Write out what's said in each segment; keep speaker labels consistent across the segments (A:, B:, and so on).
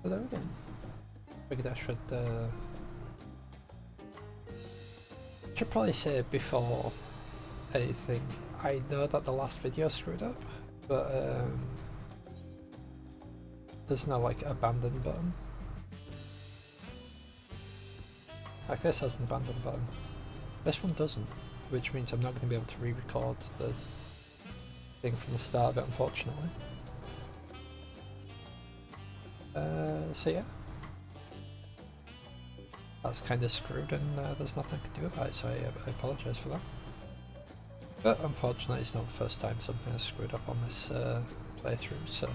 A: But then again, figured I should probably say before anything, I know that the last video screwed up, but there's no like abandon button. I guess has an abandon button. This one doesn't, which means I'm not going to be able to re-record the thing from the start of it, unfortunately. So yeah, that's kind of screwed, and there's nothing I can do about it, so I apologise for that. But unfortunately, it's not the first time something has screwed up on this playthrough, so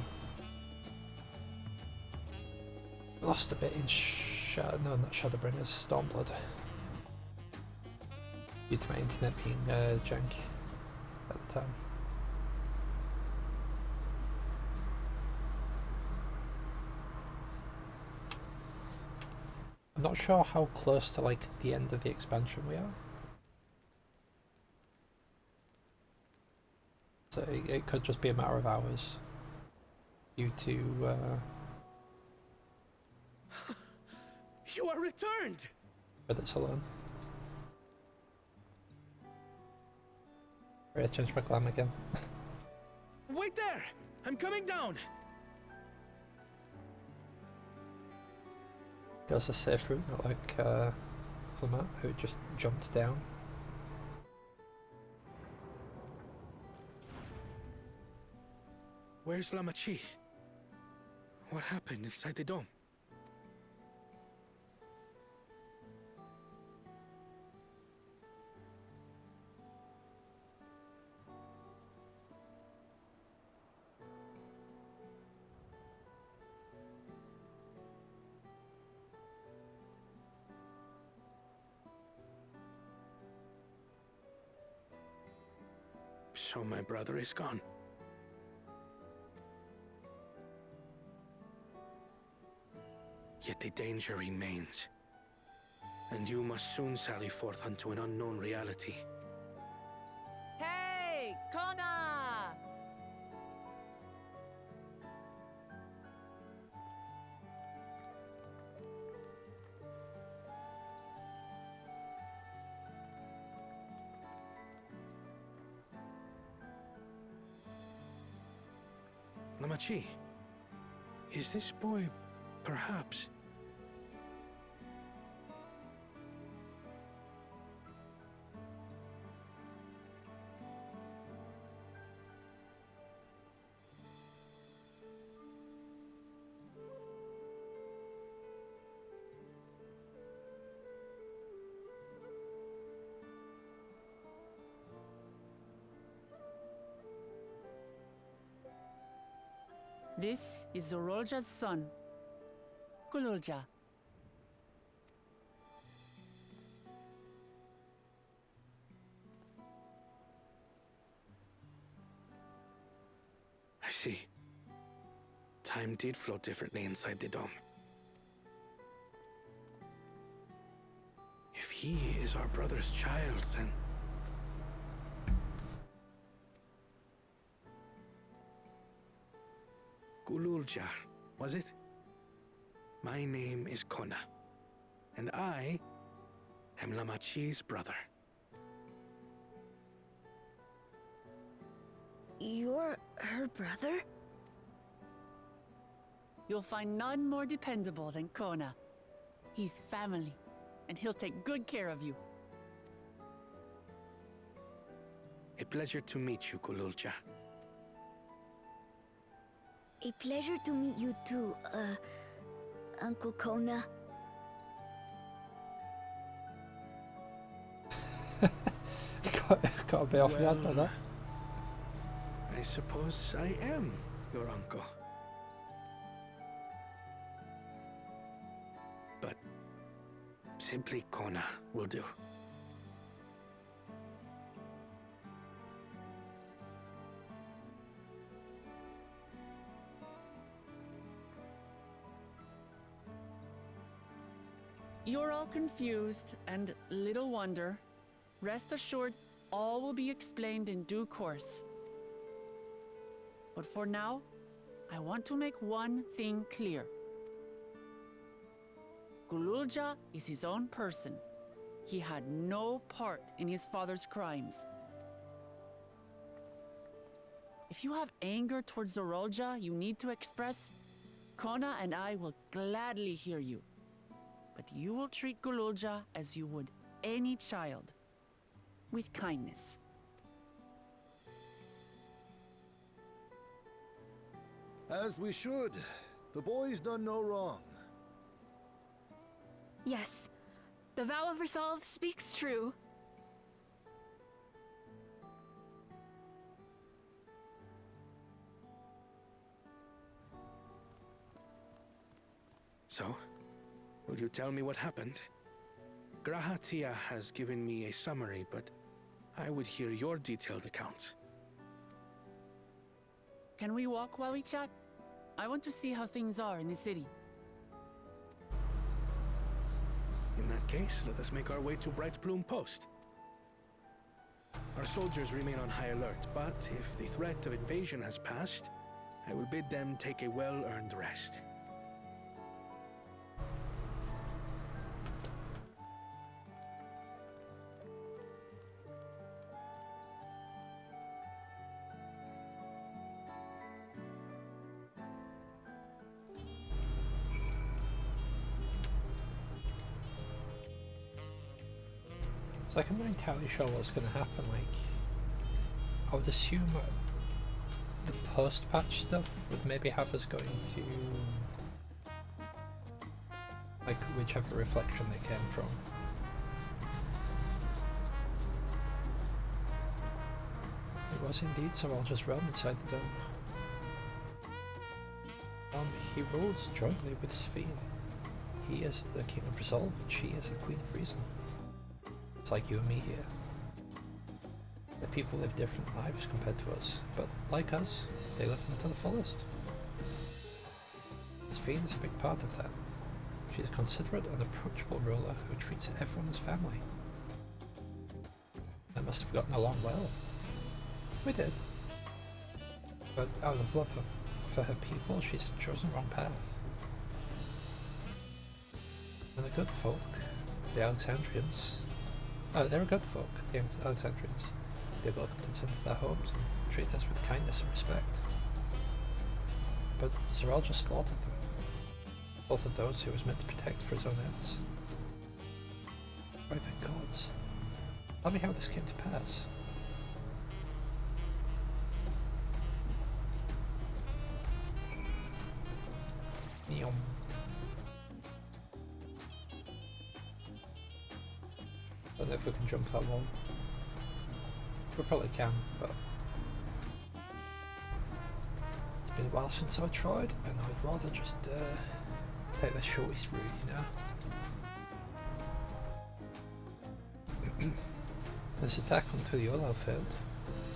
A: lost a bit in no, not Shadowbringers, Stormblood, due to my internet being jank at the time. I'm not sure how close to like the end of the expansion we are. So it could just be a matter of hours due to
B: You are returned!
A: credits alone. Right, I changed my glam again.
B: Wait there! I'm coming down!
A: Goes a safe route, not like Clement, who just jumped down.
B: Where's Lamachi? What happened inside the dome? So my brother is gone. Yet the danger remains. And you must soon sally forth unto an unknown reality.
C: Hey, Kona!
B: Lamachi, is this boy perhaps...
C: This is Zorolja's son, Kululja.
B: I see. Time did flow differently inside the dome. If he is our brother's child, then... Kululja, was it? My name is Kona, and I am Lamachi's brother.
D: You're her brother?
C: You'll find none more dependable than Kona. He's family, and he'll take good care of you.
B: A pleasure to meet you, Kululja.
D: A pleasure to meet you too, Uncle Kona.
A: got a bit off the hand by that.
B: I suppose I am your uncle. But simply Kona will do.
C: You're all confused, and little wonder. Rest assured, all will be explained in due course. But for now, I want to make one thing clear. Gululja is his own person. He had no part in his father's crimes. If you have anger towards Zorolja you need to express, Kona and I will gladly hear you. But you will treat Gululja as you would any child, with kindness.
E: As we should. The boy's done no wrong.
F: Yes, the vow of resolve speaks true.
B: So, will you tell me what happened? Grahatia has given me a summary, but I would hear your detailed account.
C: Can we walk while we chat? I want to see how things are in the city.
B: In that case, let us make our way to Bright Plume Post. Our soldiers remain on high alert, but if the threat of invasion has passed, I will bid them take a well-earned rest.
A: Like, I'm not entirely sure what's going to happen. Like, I would assume the post-patch stuff would maybe have us going to, like, whichever reflection they came from. It was indeed Zorolja's realm inside the dome. He rules jointly with Sphene. He is the King of Resolve, and she is the Queen of Reason. It's like you and me here. The people live different lives compared to us, but like us, they live them to the fullest. Sphene is a big part of that. She's a considerate and approachable ruler who treats everyone as family. I must have gotten along well. We did. But out of love for her people, she's chosen the wrong path. And the good folk, the Alexandrians, they were good folk, the Alexandrians. They welcomed us into their homes and treated us with kindness and respect. But Zorolja slaughtered them, both of those he was meant to protect for his own ends. By the gods, tell me how this came to pass. Neom. I don't know if we can jump that wall. We probably can, but it's been a while since I tried, and I'd rather just take the shortest route, you know? This attack onto the oil failed.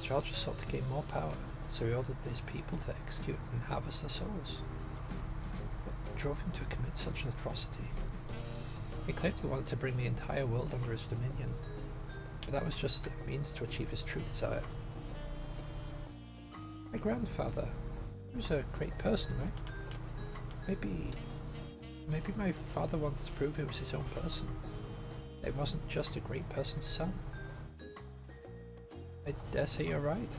A: Zorolja sought to gain more power, so he ordered these people to execute and harvest their souls. What drove him to commit such an atrocity? He claimed he wanted to bring the entire world under his dominion, but that was just a means to achieve his true desire. My grandfather, he was a great person, right? Maybe my father wanted to prove he was his own person. It wasn't just a great person's son. I dare say you're right.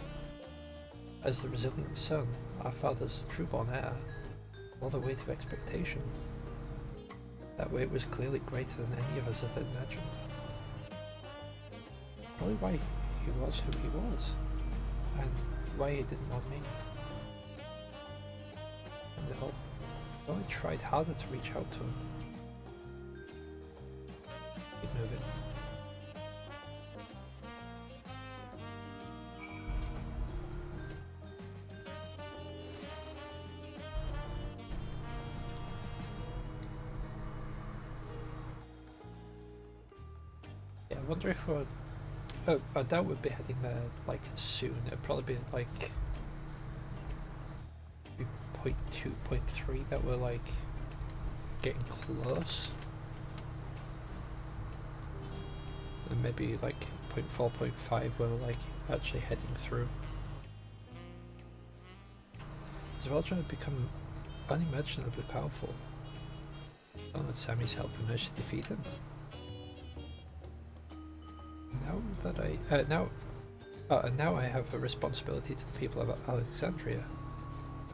A: As the resilient son, our father's true-born heir, all the weight of expectation. That weight was clearly greater than any of us had imagined. Probably why he was who he was, and why he didn't want me. And though I tried harder to reach out to him, keep moving. Yeah, I wonder if we're... Oh, I doubt we'd be heading there, like, soon. It'd probably be, like... maybe 0.2, 0.3 that we're, like, getting close. And maybe, like, 0.4, 0.5 where we're, like, actually heading through. Zorolja had become unimaginably powerful. Along with Sammy's help, we managed to defeat him. Now that now I have a responsibility to the people of Alexandria,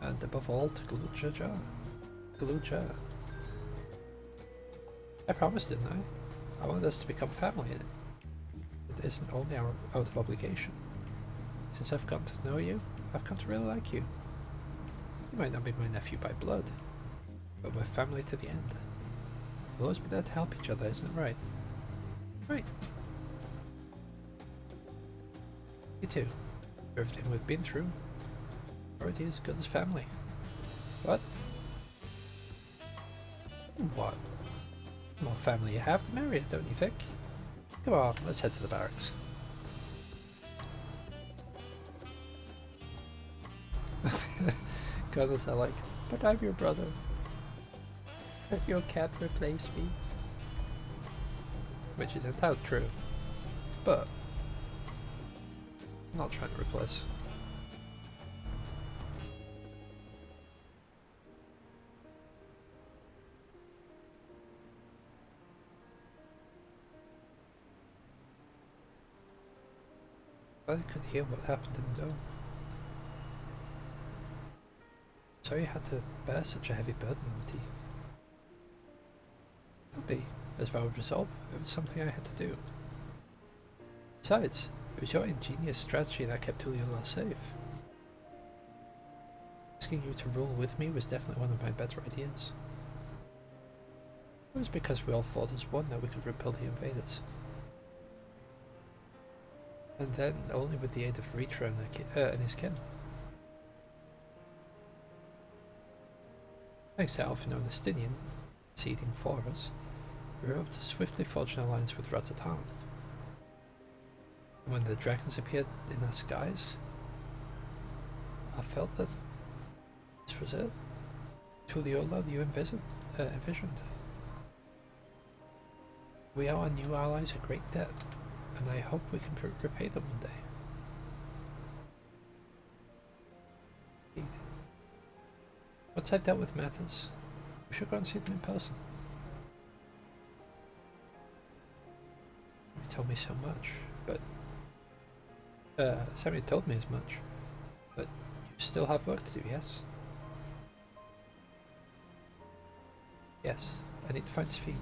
A: and above all to Galuja. I promised, didn't I? I wanted us to become family, and it isn't only out of obligation. Since I've gotten to know you, I've come to really like you. You might not be my nephew by blood, but we're family to the end. We'll always be there to help each other, isn't it right? Right. You too. For everything we've been through, already as good as family. What? What? The more family you have, the merrier, don't you think? Come on, let's head to the barracks. Goddess, I like, but I'm your brother. You can't replace me. Which is entirely true. But I'm not trying to replace. I could hear what happened in the dome. Sorry you had to bear such a heavy burden, T. Don't be. As vow of resolve, it was something I had to do. Besides, it was your ingenious strategy that kept Tuliyola safe. Asking you to rule with me was definitely one of my better ideas. It was because we all fought as one that we could repel the invaders. And then only with the aid of Ritra and his kin. Thanks to Alpha and Estinian ceding for us, we were able to swiftly forge an alliance with Ratatan. And when the dragons appeared in our skies, I felt that this was it. Tuliyola you envisioned. We owe our new allies a great debt, and I hope we can repay them one day. Indeed. Once I've dealt with matters, we should go and see them in person. You told me so much, but Sammy told me as much, but you still have work to do, yes? Yes, I need to find Sphene.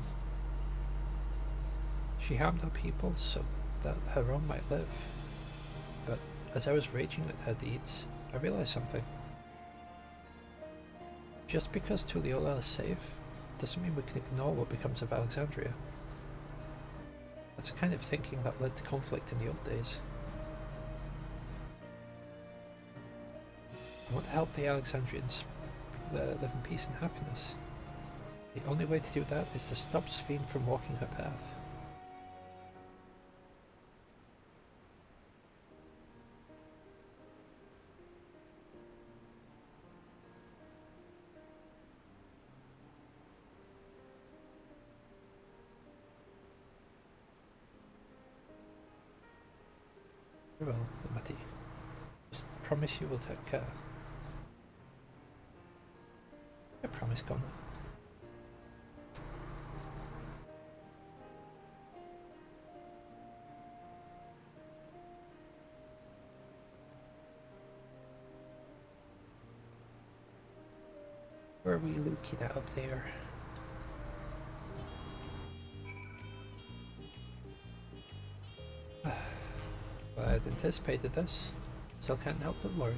A: She harmed our people so that her own might live, but as I was raging at her deeds, I realized something. Just because Tuliyola is safe, doesn't mean we can ignore what becomes of Alexandria. That's the kind of thinking that led to conflict in the old days. I want to help the Alexandrians live in peace and happiness. The only way to do that is to stop Sphene from walking her path. Very well, Lamati. Just promise you will take care. I promise, Connor. Where are we looking at up there? Well, I'd anticipated this. Still can't help but worry.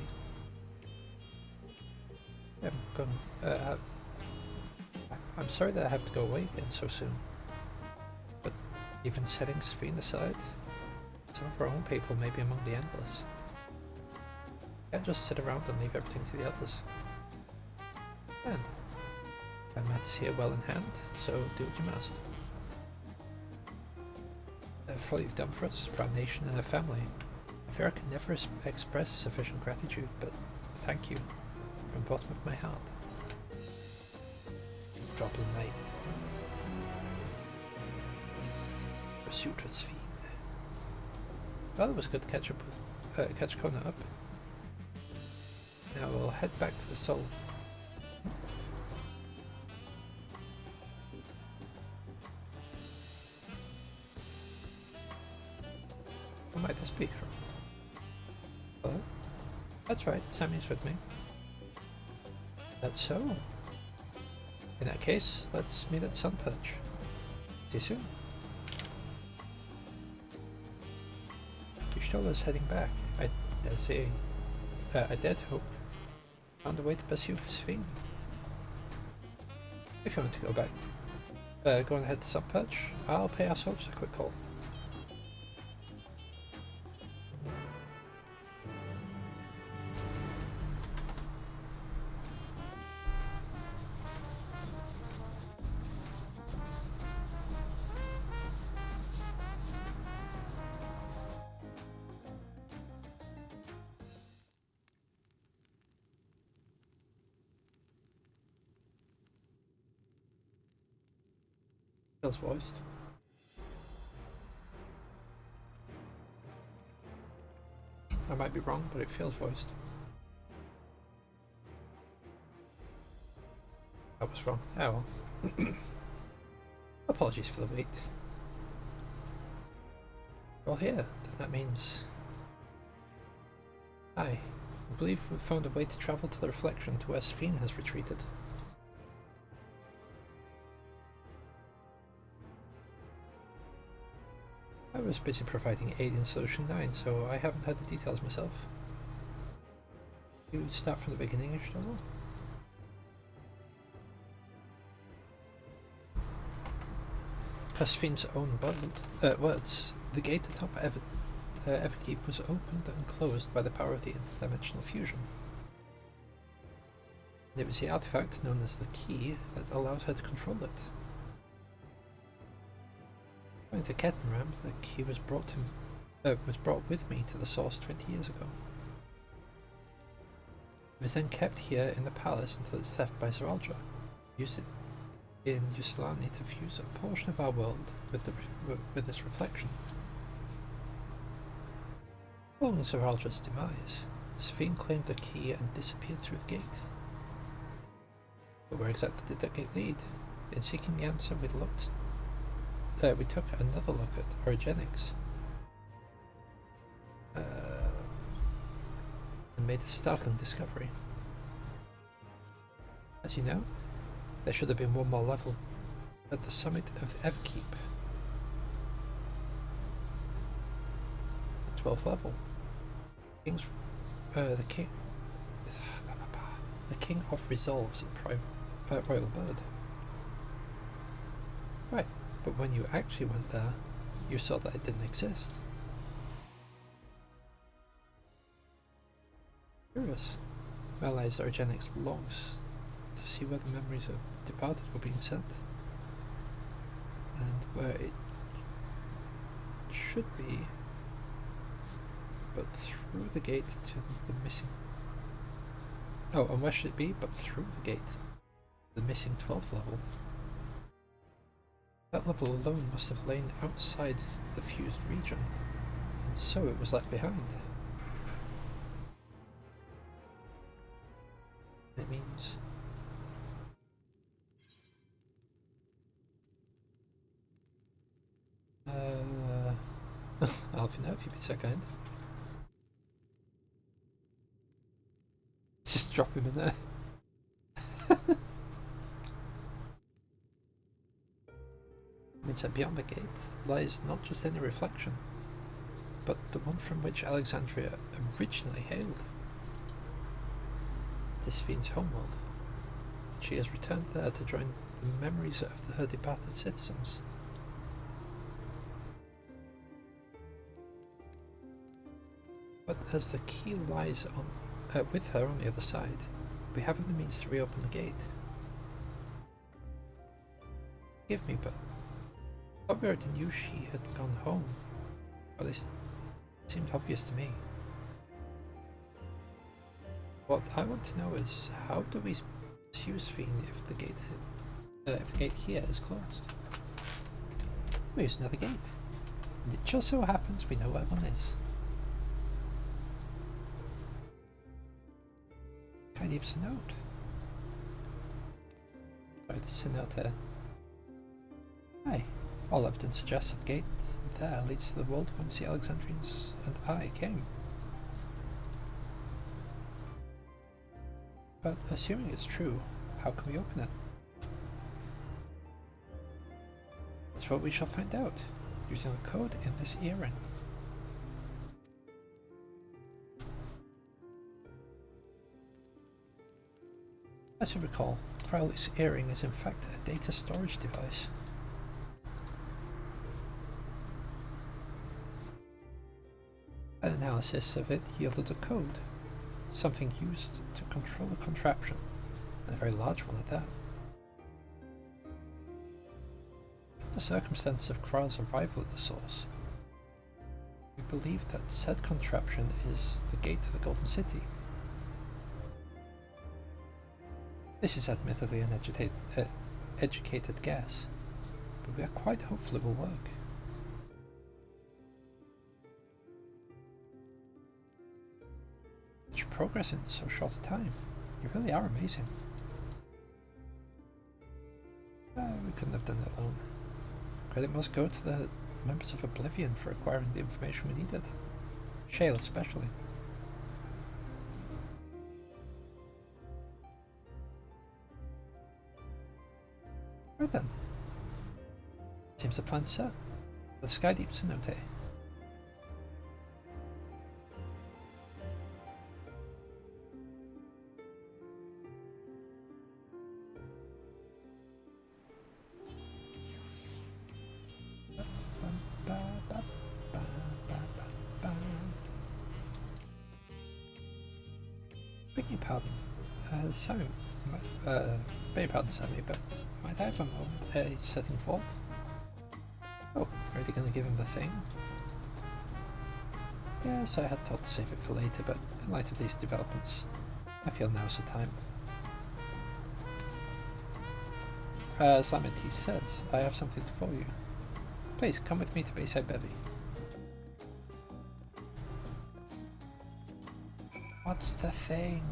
A: I'm sorry that I have to go away again so soon. But even setting Sphene aside, some of our own people may be among the Endless. Can't just sit around and leave everything to the others. And our matters here well in hand, so do what you must. For all you've done for us, for our nation and our family, I fear I can never express sufficient gratitude, but thank you from the bottom of my heart. Drop of the night. Pursuit with Sphene. Well, it was good to catch Connor up. Now we'll head back to the Soul. be from. Hello? That's right, Sammy's with me. That's so. In that case, let's meet at Sunperch. See you soon. Kushtola's heading back. I dare to hope. Found a way to pursue Sphene. If you want to go back, go on ahead to Sunperch. I'll pay our soldiers a quick call. Feels voiced. I might be wrong, but it feels voiced. I was wrong. Oh well. Apologies for the wait. Well, here. That means... I believe we've found a way to travel to the reflection to where Sphene has retreated. I was busy providing aid in Solution 9, so I haven't heard the details myself. You would start from the beginning, Ishtola? Per Sphene's own words, the gate atop Everkeep was opened and closed by the power of the interdimensional fusion. And it was the artifact known as the key that allowed her to control it. According to Kettenram, the key was brought with me to the source 20 years ago. It was then kept here in the palace until its theft by Zeralja. Used it in Yusilani to fuse a portion of our world with its reflection. Following Zeralja's demise, Sphene claimed the key and disappeared through the gate. But where exactly did that gate lead? In seeking the answer, we took another look at Origenics and made a startling discovery. As you know, there should have been one more level at the summit of Everkeep. The 12th level. The King of Resolve's Royal Bird. Right. But when you actually went there, you saw that it didn't exist. Curious. Well, I Origenics logs to see where the memories of departed were being sent. And where it should be, but through the gate to the missing... Oh, and where should it be, but through the gate to the missing 12th level. That level alone must have lain outside the fused region, and so it was left behind. It means... Alfie, no, if you'd be so kind. Just drop him in there. Means that beyond the gate lies not just any reflection, but the one from which Alexandria originally hailed. This Sphene's homeworld. She has returned there to join the memories of her departed citizens. But as the key lies with her on the other side, we haven't the means to reopen the gate. Forgive me, but I thought we already knew she had gone home. Or at least it seemed obvious to me. What I want to know is, how do we pursue Sphene if the gate here is closed? We use another gate, and it just so happens we know where one is. Guy leaves a note. Sorry, this is a note here. Hi, All evidence suggests that the gate there leads to the world whence the Alexandrians and I came. But assuming it's true, how can we open it? That's what we shall find out, using the code in this earring. As you recall, Crowley's earring is in fact a data storage device. An analysis of it yielded a code, something used to control a contraption, and a very large one at that. The circumstance of Kral's arrival at the source, we believe that said contraption is the gate to the Golden City. This is admittedly an educated guess, but we are quite hopeful it will work. Such progress in so short a time. You really are amazing. We couldn't have done it alone. Credit must go to the members of Oblivion for acquiring the information we needed. Shale especially. Right then. Seems the plan's set. The Sky Deep Cenote. Beg your pardon, Sammy, beg your pardon, Sammy, but might I have a moment setting forth? Oh, already gonna give him the thing? Yes, I had thought to save it for later, but in light of these developments, I feel now's the time. Simon T says, I have something for you. Please, come with me to Bayside Bevy. What's the thing?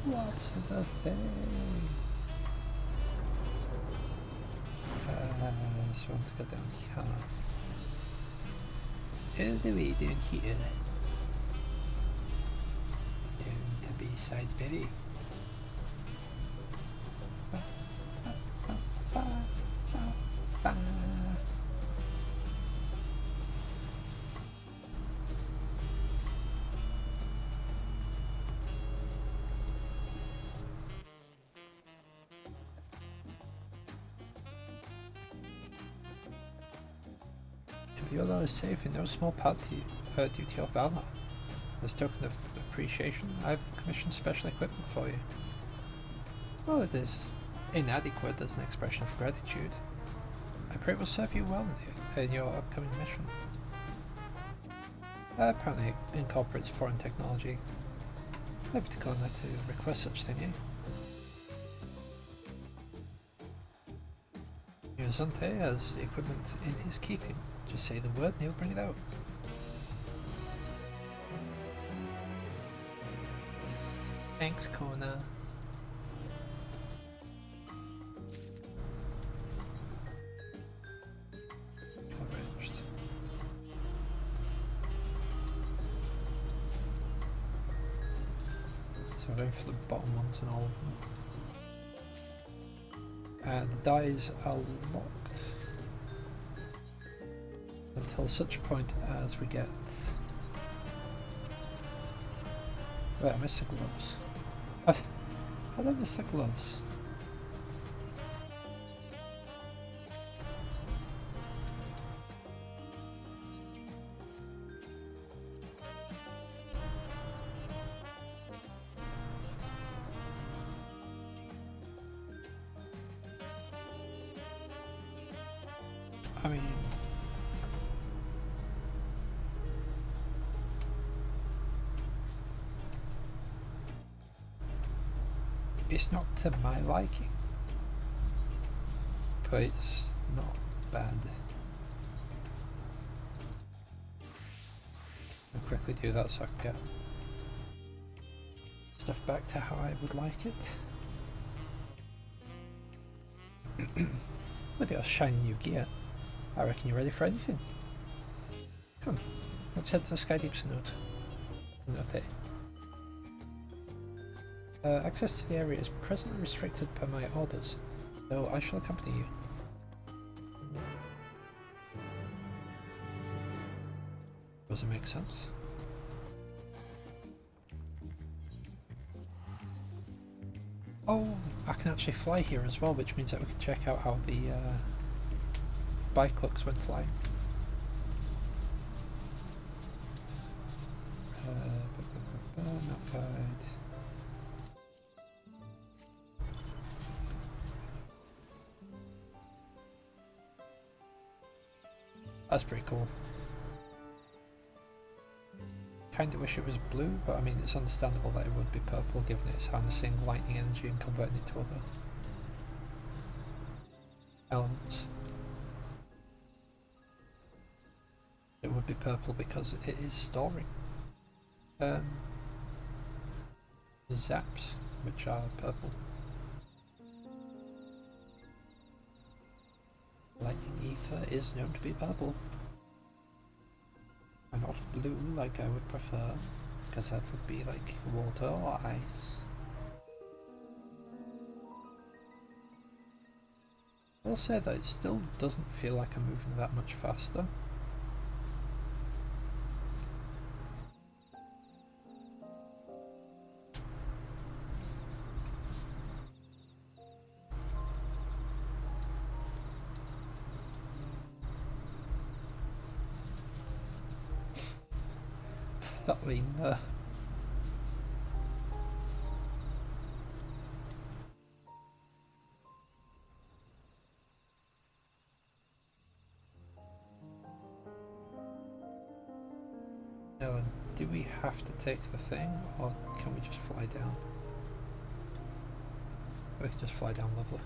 A: What's the thing? So I want to go down here. All the way down here. Down to Bayside Bevy. Viola is safe in no small part due to your valor. As a token of appreciation, I've commissioned special equipment for you. Well, it is inadequate as an expression of gratitude. I pray it will serve you well in your upcoming mission. Apparently it incorporates foreign technology. Never to go to request such thing, eh? Yuzante has equipment in his keeping. Just say the word and he'll bring it out. Thanks, Kona. Arranged. So I'm going for the bottom ones and all of them. The dies are locked until such point as we get... Wait, I missed the gloves. How did I miss the gloves? I mean... It's not to my liking, but it's not bad. quickly do that so I can get stuff back to how I would like it. With your shiny new gear, I reckon you're ready for anything. Come, let's head to the Skydeep's note. Access to the area is presently restricted per my orders, though I shall accompany you. Does it make sense? Oh, I can actually fly here as well, which means that we can check out how the bike looks when flying. Map guide. That's pretty cool. Kinda wish it was blue, but I mean it's understandable that it would be purple given it's harnessing lightning energy and converting it to other elements. It would be purple because it is storing zaps, which are purple. Lightning ether is known to be purple. And not blue like I would prefer, because that would be like water or ice. I'll say that it still doesn't feel like I'm moving that much faster. That mean now then, do we have to take the thing, or can we just fly down? We can just fly down, lovely.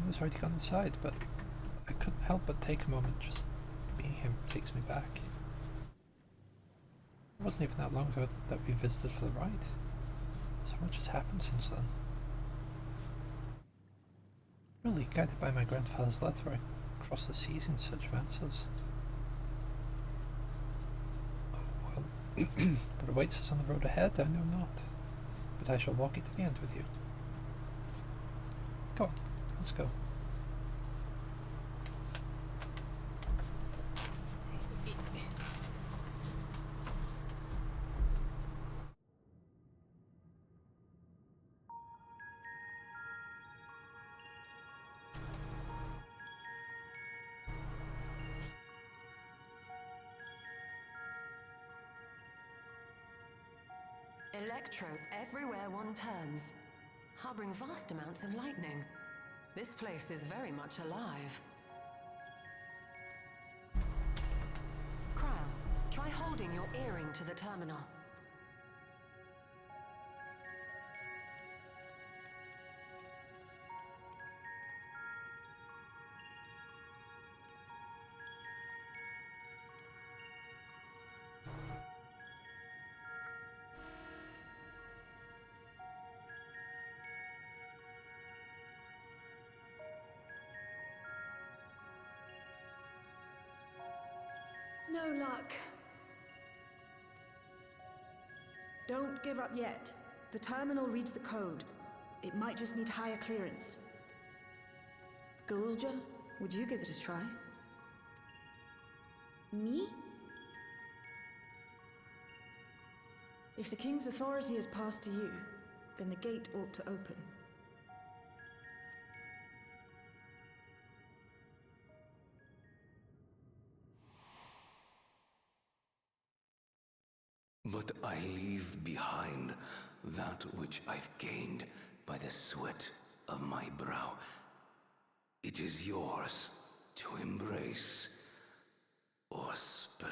A: It's already gone inside, but I couldn't help but take a moment. Just being him takes me back. It wasn't even that long ago that we visited for the ride. So much has happened since then. Really guided by my grandfather's letter, I crossed the seas in search of answers. Oh well, what awaits us on the road ahead, I know not. But I shall walk it to the end with you. Go on, let's go.
G: Electrope everywhere one turns, harboring vast amounts of lightning. This place is very much alive. Crow, try holding your earring to the terminal.
H: No luck. Don't give up yet. The terminal reads the code. It might just need higher clearance. Galulja, would you give it a try?
D: Me?
H: If the king's authority is passed to you, then the gate ought to open.
I: But I leave behind that which I've gained by the sweat of my brow. It is yours to embrace or spurn.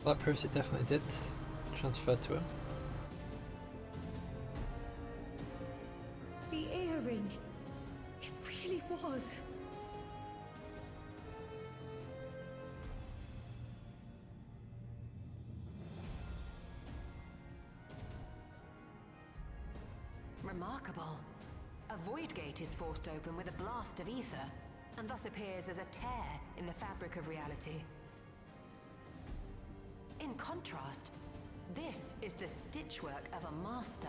A: Well, that proves it definitely did transfer to him.
F: The earring. It really was.
G: Remarkable. A void gate is forced open with a blast of ether, and thus appears as a tear in the fabric of reality. In contrast, this is the stitchwork of a master.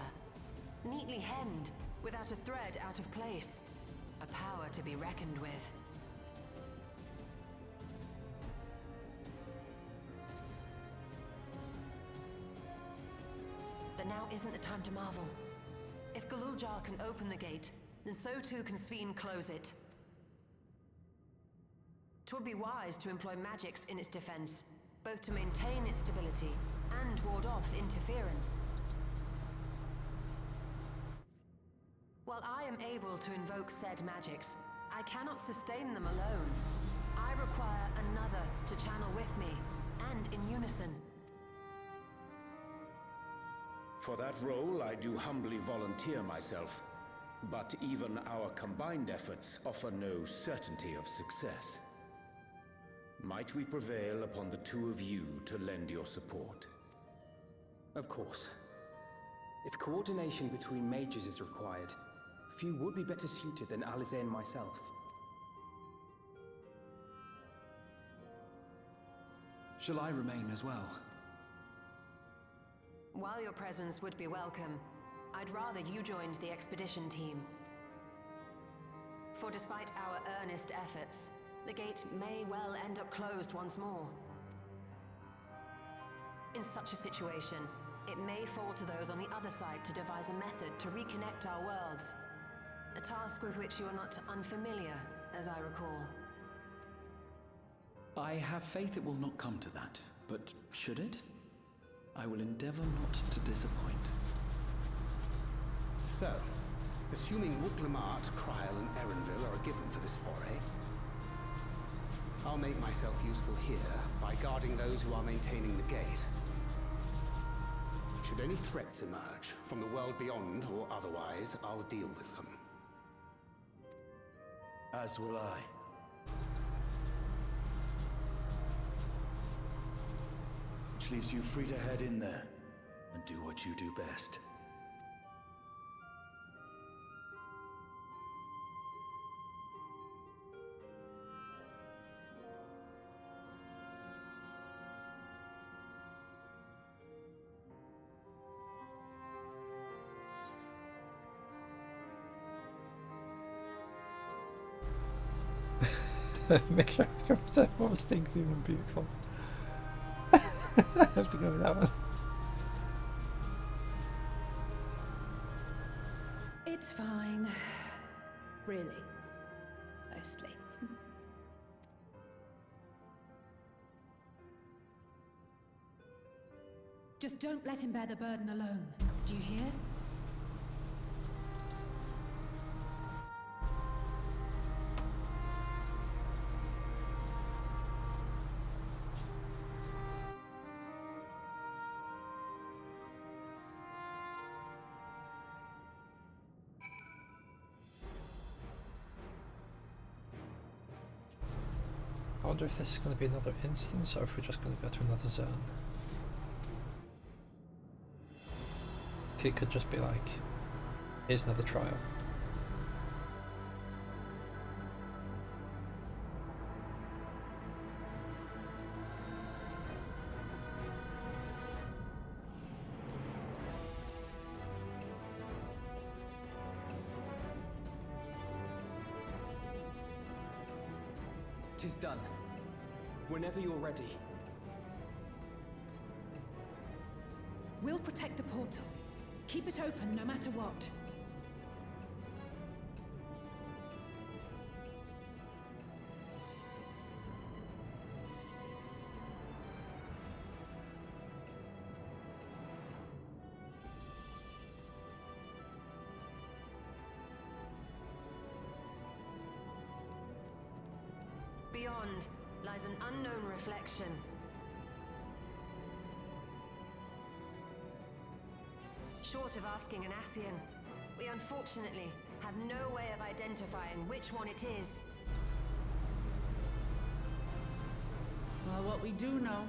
G: Neatly hemmed, without a thread out of place. A power to be reckoned with. But now isn't the time to marvel. If Galuljar can open the gate, then so too can Sveen close it. 'Twould be wise to employ magics in its defense, both to maintain its stability and ward off interference. While I am able to invoke said magics, I cannot sustain them alone. I require another to channel with me, and in unison.
J: For that role, I do humbly volunteer myself. But even our combined efforts offer no certainty of success. Might we prevail upon the two of you to lend your support?
K: Of course. If coordination between mages is required, few would be better suited than Alize and myself.
L: Shall I remain as well?
G: While your presence would be welcome, I'd rather you joined the expedition team. For despite our earnest efforts, the gate may well end up closed once more. In such a situation, it may fall to those on the other side to devise a method to reconnect our worlds. A task with which you are not unfamiliar, as I recall.
L: I have faith it will not come to that, but should it? I will endeavor not to disappoint.
M: So, assuming Wooklamart, Kryl, and Erenville are a given for this foray, I'll make myself useful here by guarding those who are maintaining the gate. Should any threats emerge, from the world beyond or otherwise, I'll deal with them.
E: As will I. Which leaves you free to head in there and do what you do best.
A: Make sure I come to most things even beautiful. I have to go with that one.
N: It's fine. Really. Mostly. Just don't let him bear the burden alone. Do you hear?
A: I wonder if this is going to be another instance or if we're just going to go to another zone. It could just be like, here's another trial.
K: Tis done. Whenever you're ready.
N: We'll protect the portal. Keep it open no matter what.
G: Beyond lies an unknown reflection. short of asking an Ascian. We unfortunately have no way of identifying which one it is.
C: Well, what we do know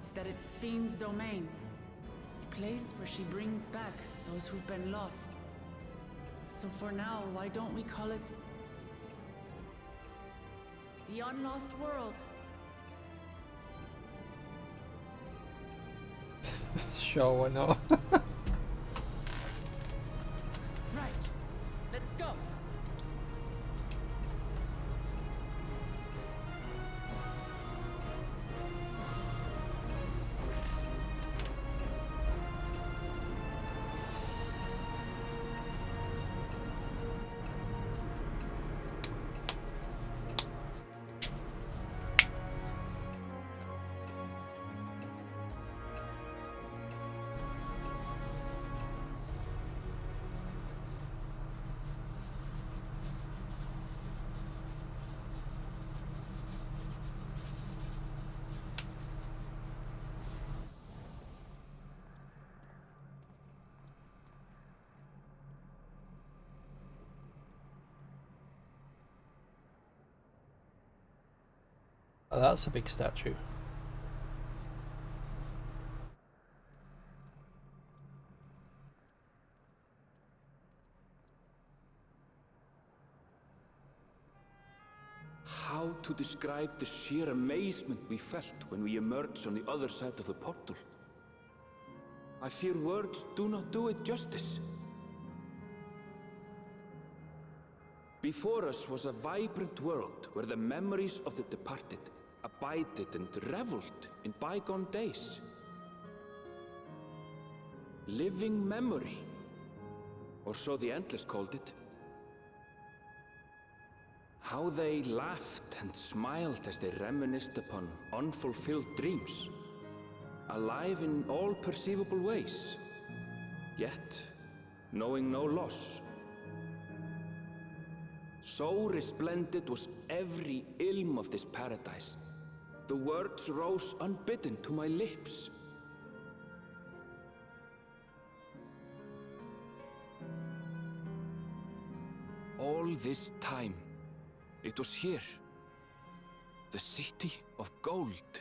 C: is that it's Fiend's domain. A place where she brings back those who've been lost. So for now, why don't we call it the Unlost World?
A: Sure, why not?
C: Right. Let's go.
A: Oh, that's a big statue.
I: How to describe the sheer amazement we felt when we emerged on the other side of the portal? I fear words do not do it justice. Before us was a vibrant world where the memories of the departed abided and reveled in bygone days. Living memory, or so the Endless called it. How they laughed and smiled as they reminisced upon unfulfilled dreams, alive in all perceivable ways, yet knowing no loss. So resplendent was every ilm of this paradise. The words rose unbidden to my lips. All this time, it was here, the city of gold.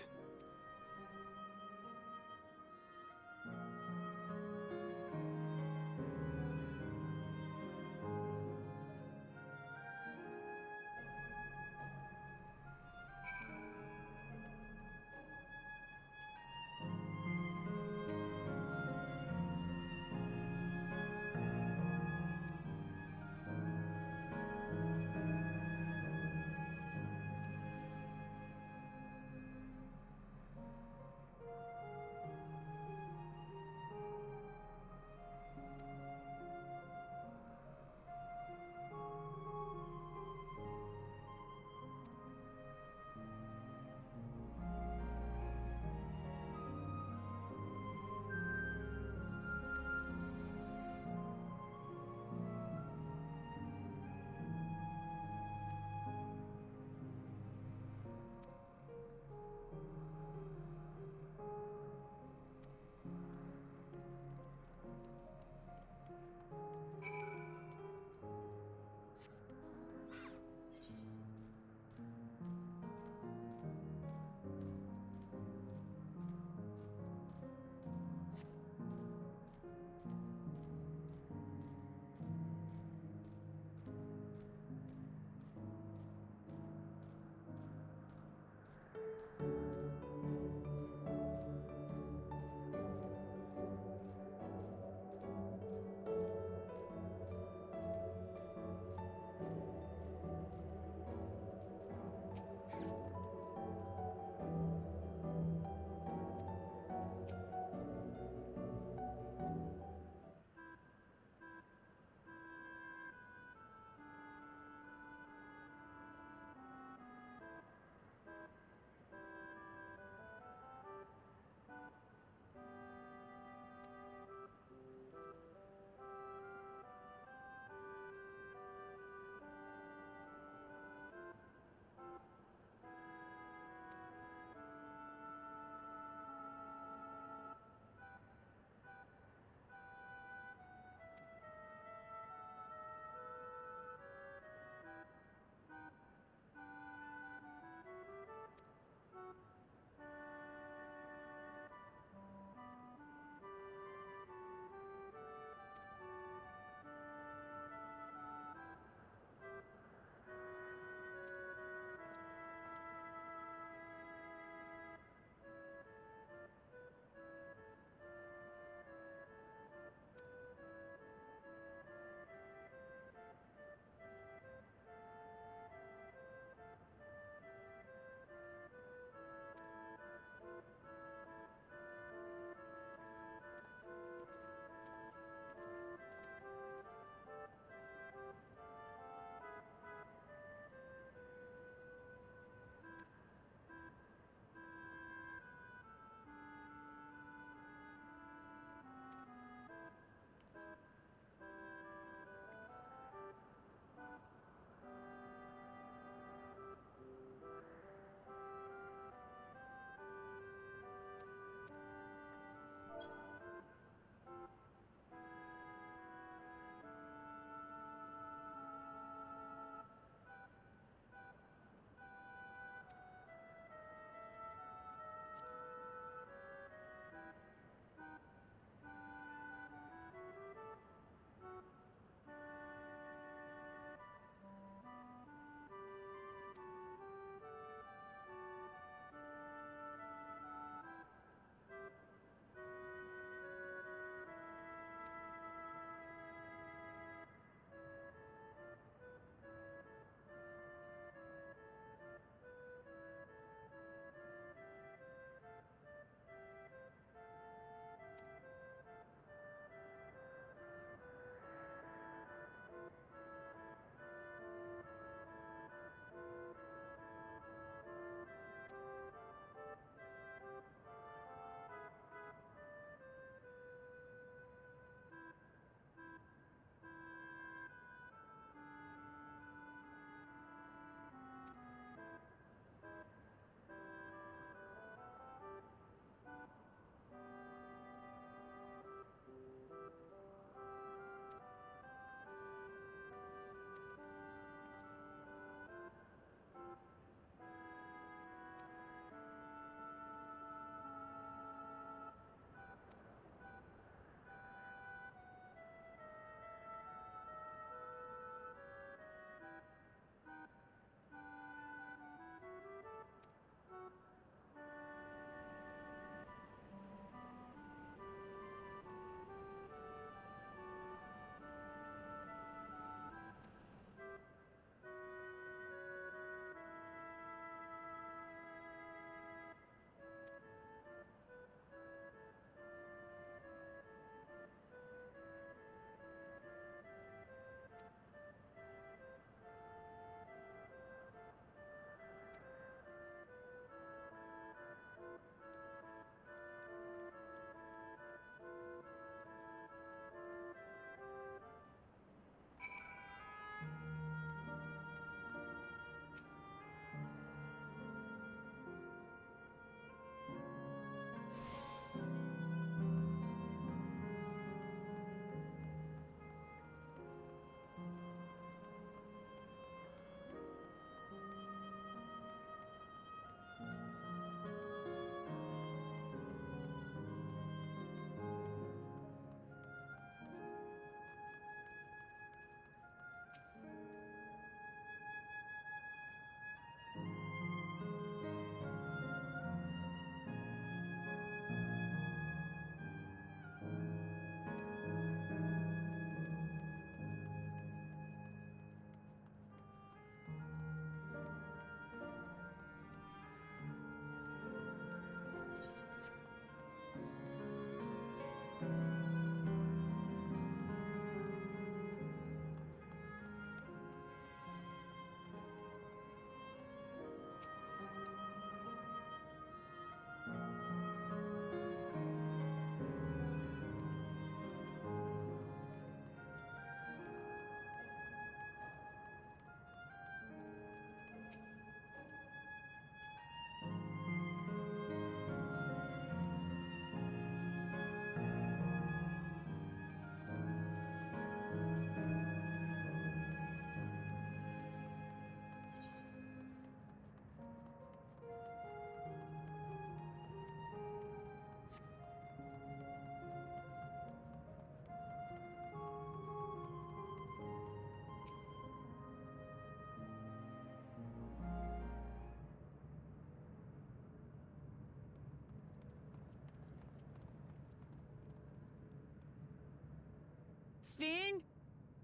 C: Steen?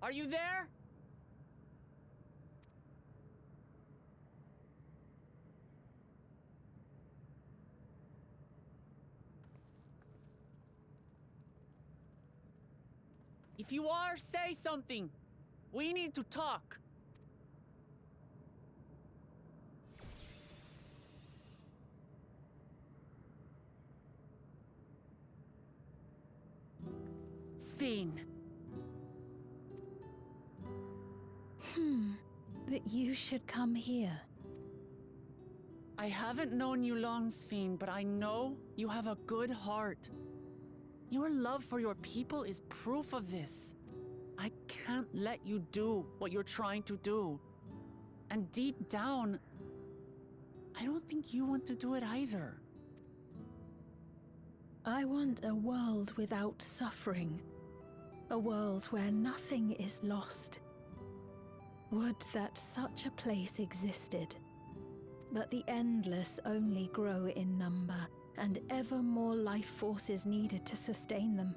C: Are you there? If you are, say something. We need to talk. Steen.
O: That you should come here.
C: I haven't known you long, Steen, but I know you have a good heart. Your love for your people is proof of this. I can't let you do what you're trying to do. And deep down, I don't think you want to do it either.
O: I want a world without suffering. A world where nothing is lost. Would that such a place existed. But the endless only grow in number, and ever more life forces needed to sustain them.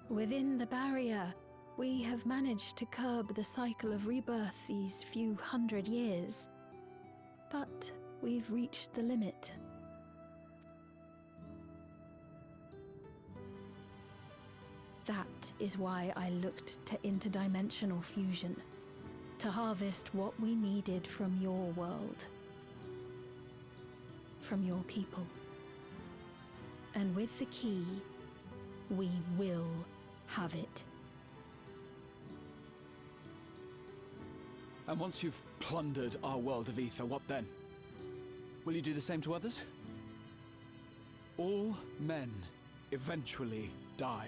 O: Within the barrier, we have managed to curb the cycle of rebirth these few hundred years. But we've reached the limit. That is why I looked to interdimensional fusion, to harvest what we needed from your world, from your people. And with the key, we will have it.
L: And once you've plundered our world of ether, what then? Will you do the same to others? All men eventually die.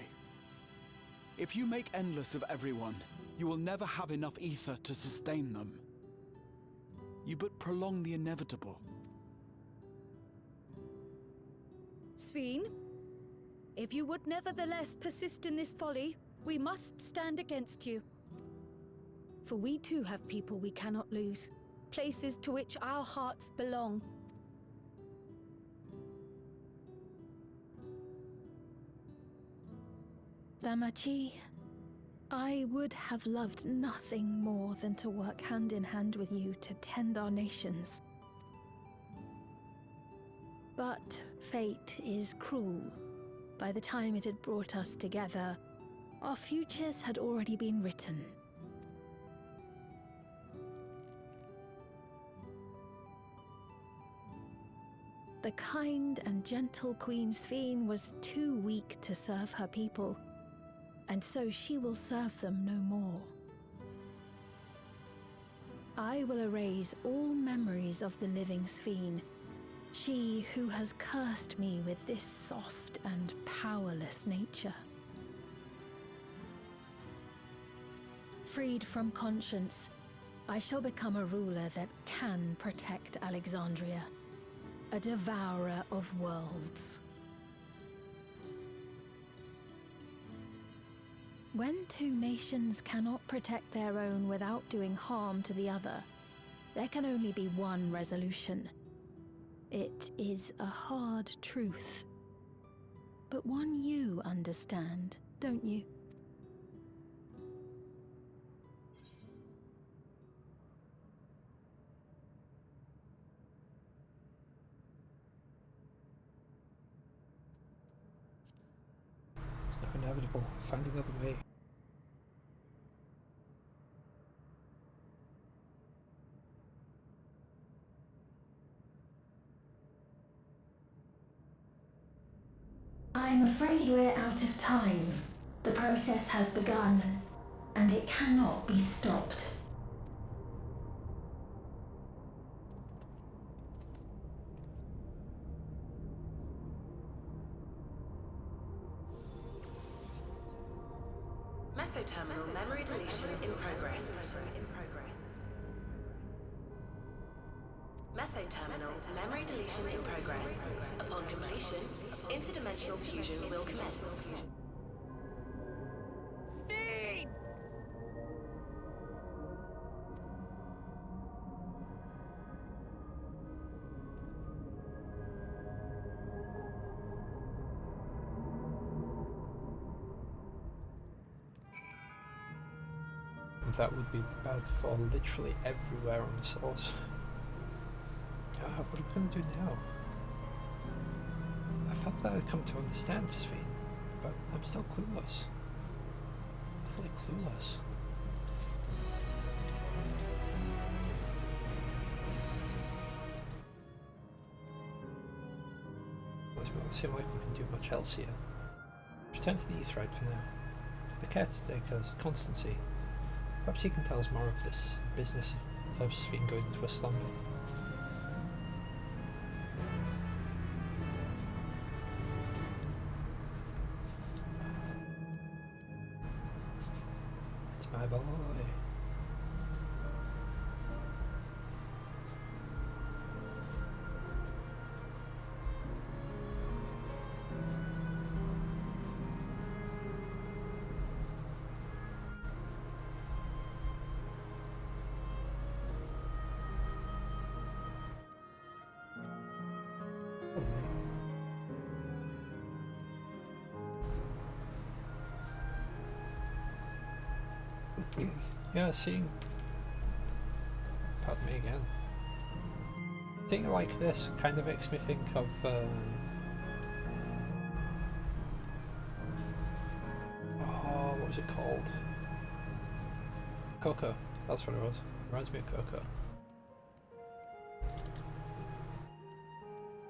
L: If you make endless of everyone, you will never have enough ether to sustain them. You but prolong the inevitable.
P: Sveen, if you would nevertheless persist in this folly, we must stand against you. For we too have people we cannot lose, places to which our hearts belong.
O: Damachi, I would have loved nothing more than to work hand in hand with you to tend our nations. But fate is cruel. By the time it had brought us together, our futures had already been written. The kind and gentle Queen Sveen was too weak to serve her people, and so she will serve them no more. I will erase all memories of the living Sveen, she who has cursed me with this soft and powerless nature. Freed from conscience, I shall become a ruler that can protect Alexandria, a devourer of worlds. When two nations cannot protect their own without doing harm to the other, there can only be one resolution. It is a hard truth, but one you understand, don't you?
A: It's now inevitable. Find another way.
O: I'm afraid we're out of time. The process has begun, and it cannot be stopped.
Q: Mesoterminal memory deletion in progress. Mesoterminal memory deletion in progress. Upon completion, interdimensional fusion will commence.
C: Speed!
A: that would be bad for literally everywhere on the source. What are we going to do now? I felt that I'd come to understand Sphene, but I'm still clueless. Totally clueless. Doesn't seem like we can do much else here. Return to the Aetheryte for now. The caretaker's constancy. Perhaps he can tell us more of this business of Sphene going into a slumber. It's my boy. Yeah, seeing... Pardon me again. Seeing like this kind of makes me think of... oh, what was it called? Coco. That's what it was. Reminds me of Coco.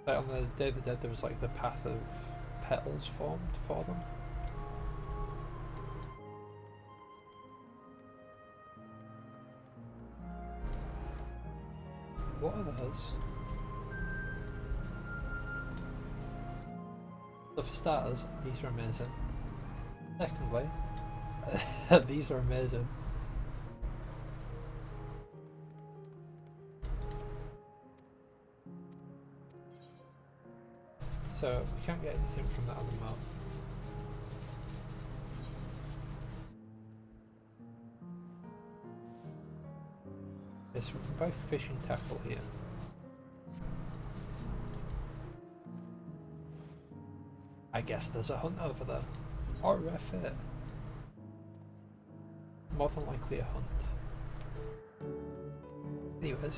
A: Like on the Day of the Dead there was like the path of petals formed for them. What are those? So for starters, these are amazing. Secondly, these are amazing. So we can't get anything from that other map. Yes, we can buy fishing tackle here. I guess there's a hunt over there. Or a rare fit. More than likely a hunt. Anyways.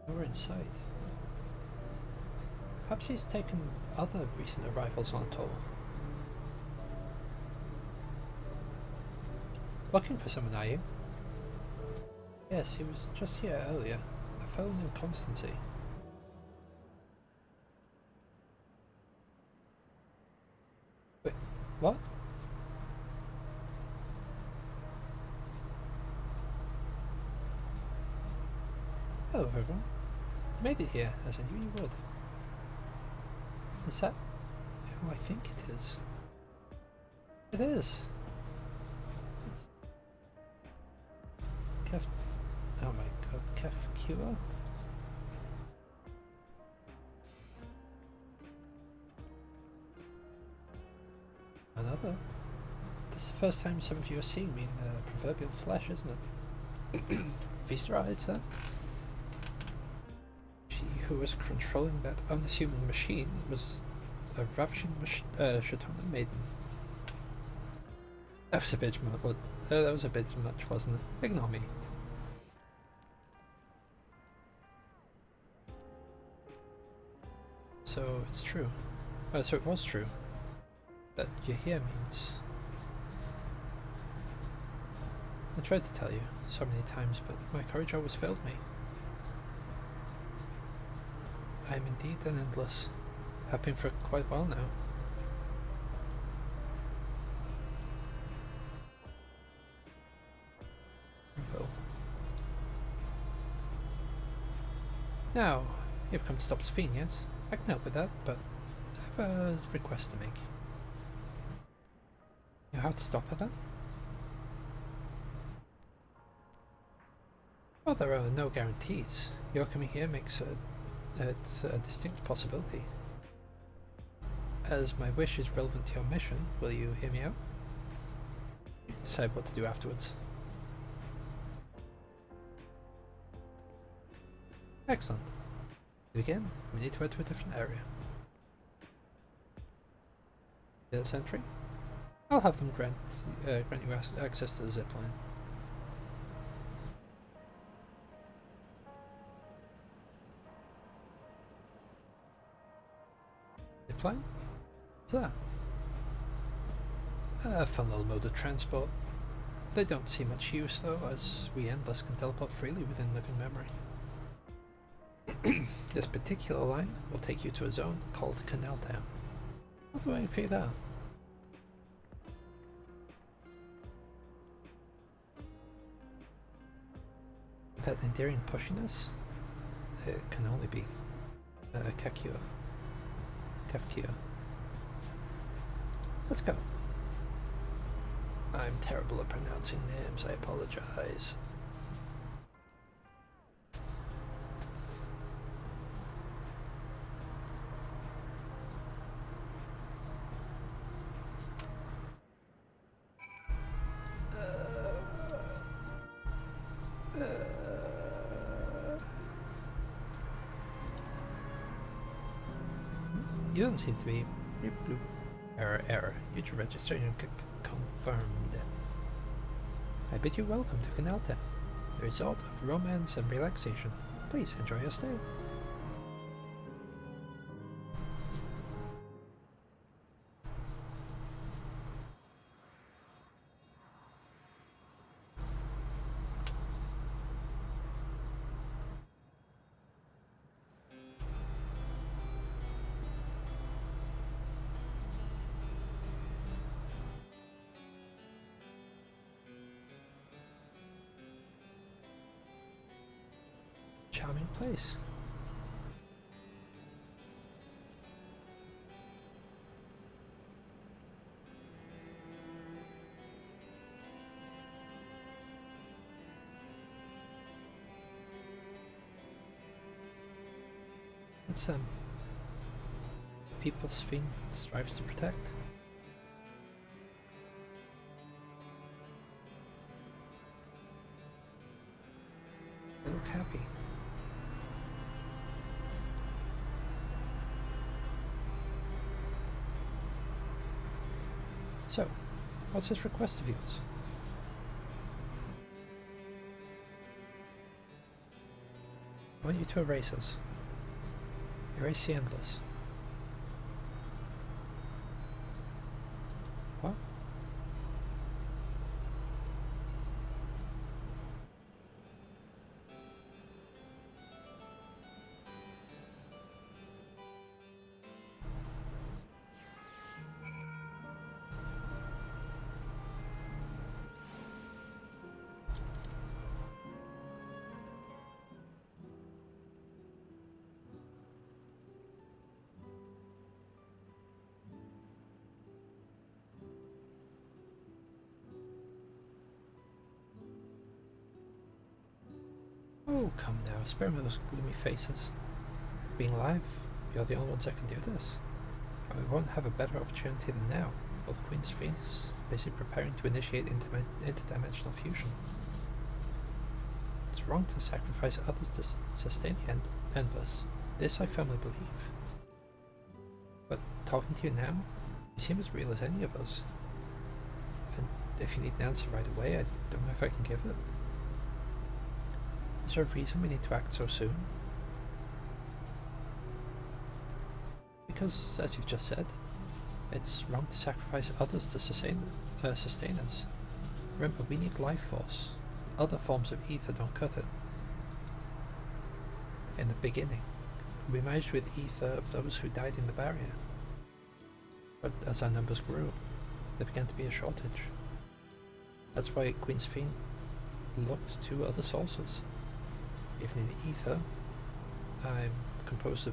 A: We're inside. Perhaps he's taken other recent arrivals on a tour. Looking for someone, are you? Yes, he was just here earlier. A fellow named Constancy. Wait, what? Hello everyone. You made it here, as I knew you would. Is that who I think it is? It is! It's... Oh my god, Kefkua? Another? This is the first time some of you are seeing me in the proverbial flesh, isn't it? Feast arrives, then? She who was controlling that unassuming machine was a ravishing Shatona maiden. That was a bit much, that was a bit much, wasn't it? Ignore me. So it's true. So it was true. That you're here means... I tried to tell you so many times, but my courage always failed me. I am indeed an endless. Have been for quite a while now. Well. Now, you've come to stop Sphene, yes? I can help with that, but I have a request to make. You have to stop her then? Well, there are no guarantees. Your coming here makes it's a distinct possibility. as my wish is relevant to your mission, will you hear me out? You can decide what to do afterwards. Excellent. To begin, we need to head to a different area. The sentry? I'll have them grant you access to the zipline. Zipline? What's that? A fun little mode of transport. They don't see much use though, as we Endless can teleport freely within living memory. This particular line will take you to a zone called Canal Town. How do I figure that? With that endearing pushiness, it can only be Kafkia. Let's go. I'm terrible at pronouncing names, I apologize. You don't seem to be... Error. User registration confirmed. I bid you welcome to Canal Town, the resort of romance and relaxation. Please enjoy your stay. Charming place. It's people's fiend strives to protect. They look happy. So, what's his request of yours? I want you to erase us. Erase the Endless. What? Oh, come now, spare me those gloomy faces. Being alive, you're the only ones that can do this. And we won't have a better opportunity than now, while the Queen's Fiend is busy preparing to initiate interdimensional fusion. It's wrong to sacrifice others to sustain the Endless. This I firmly believe. But talking to you now, you seem as real as any of us. And if you need an answer right away, I don't know if I can give it. Is there a reason we need to act so soon? Because, as you've just said, it's wrong to sacrifice others to sustain us. Remember, we need life force. Other forms of ether don't cut it. In the beginning, we merged with ether of those who died in the barrier. But as our numbers grew, there began to be a shortage. That's why Queen's Fiend looked to other sources. Even in the ether, I'm composed of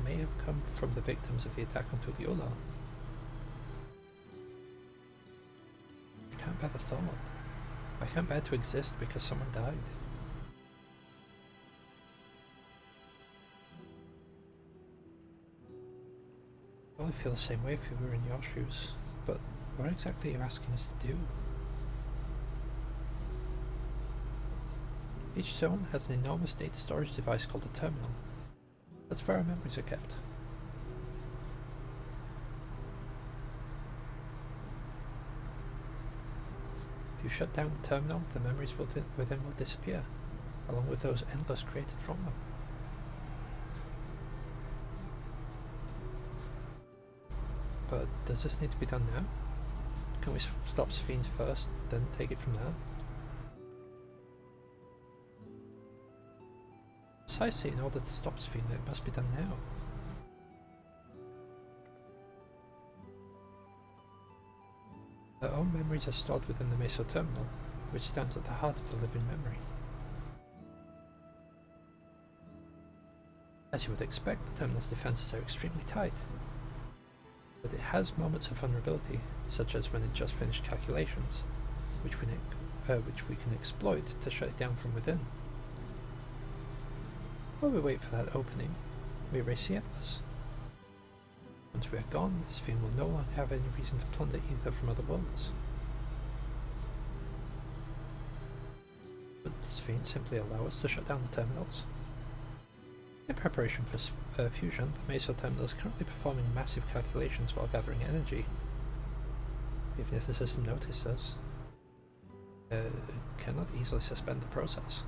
A: may have come from the victims of the attack on Tuliula. I can't bear the thought. I can't bear to exist because someone died. probably feel the same way if we were in your shoes, but what exactly are you asking us to do? Each zone has an enormous data storage device called a terminal. That's where our memories are kept. If you shut down the terminal, the memories within will disappear, along with those endless created from them. But does this need to be done now? Can we stop Sphenes first, then take it from there? Precisely, in order to stop Sphene, it must be done now. Their own memories are stored within the meso-terminal, which stands at the heart of the living memory. As you would expect, the terminal's defenses are extremely tight. But it has moments of vulnerability, such as when it just finished calculations, which we can exploit to shut it down from within. While we wait for that opening, we erase the Endless. Once we are gone, Sphene will no longer have any reason to plunder ether from other worlds. Would Sphene simply allow us to shut down the terminals? In preparation for fusion, the meso-terminal is currently performing massive calculations while gathering energy. Even if the system notices us, it cannot easily suspend the process.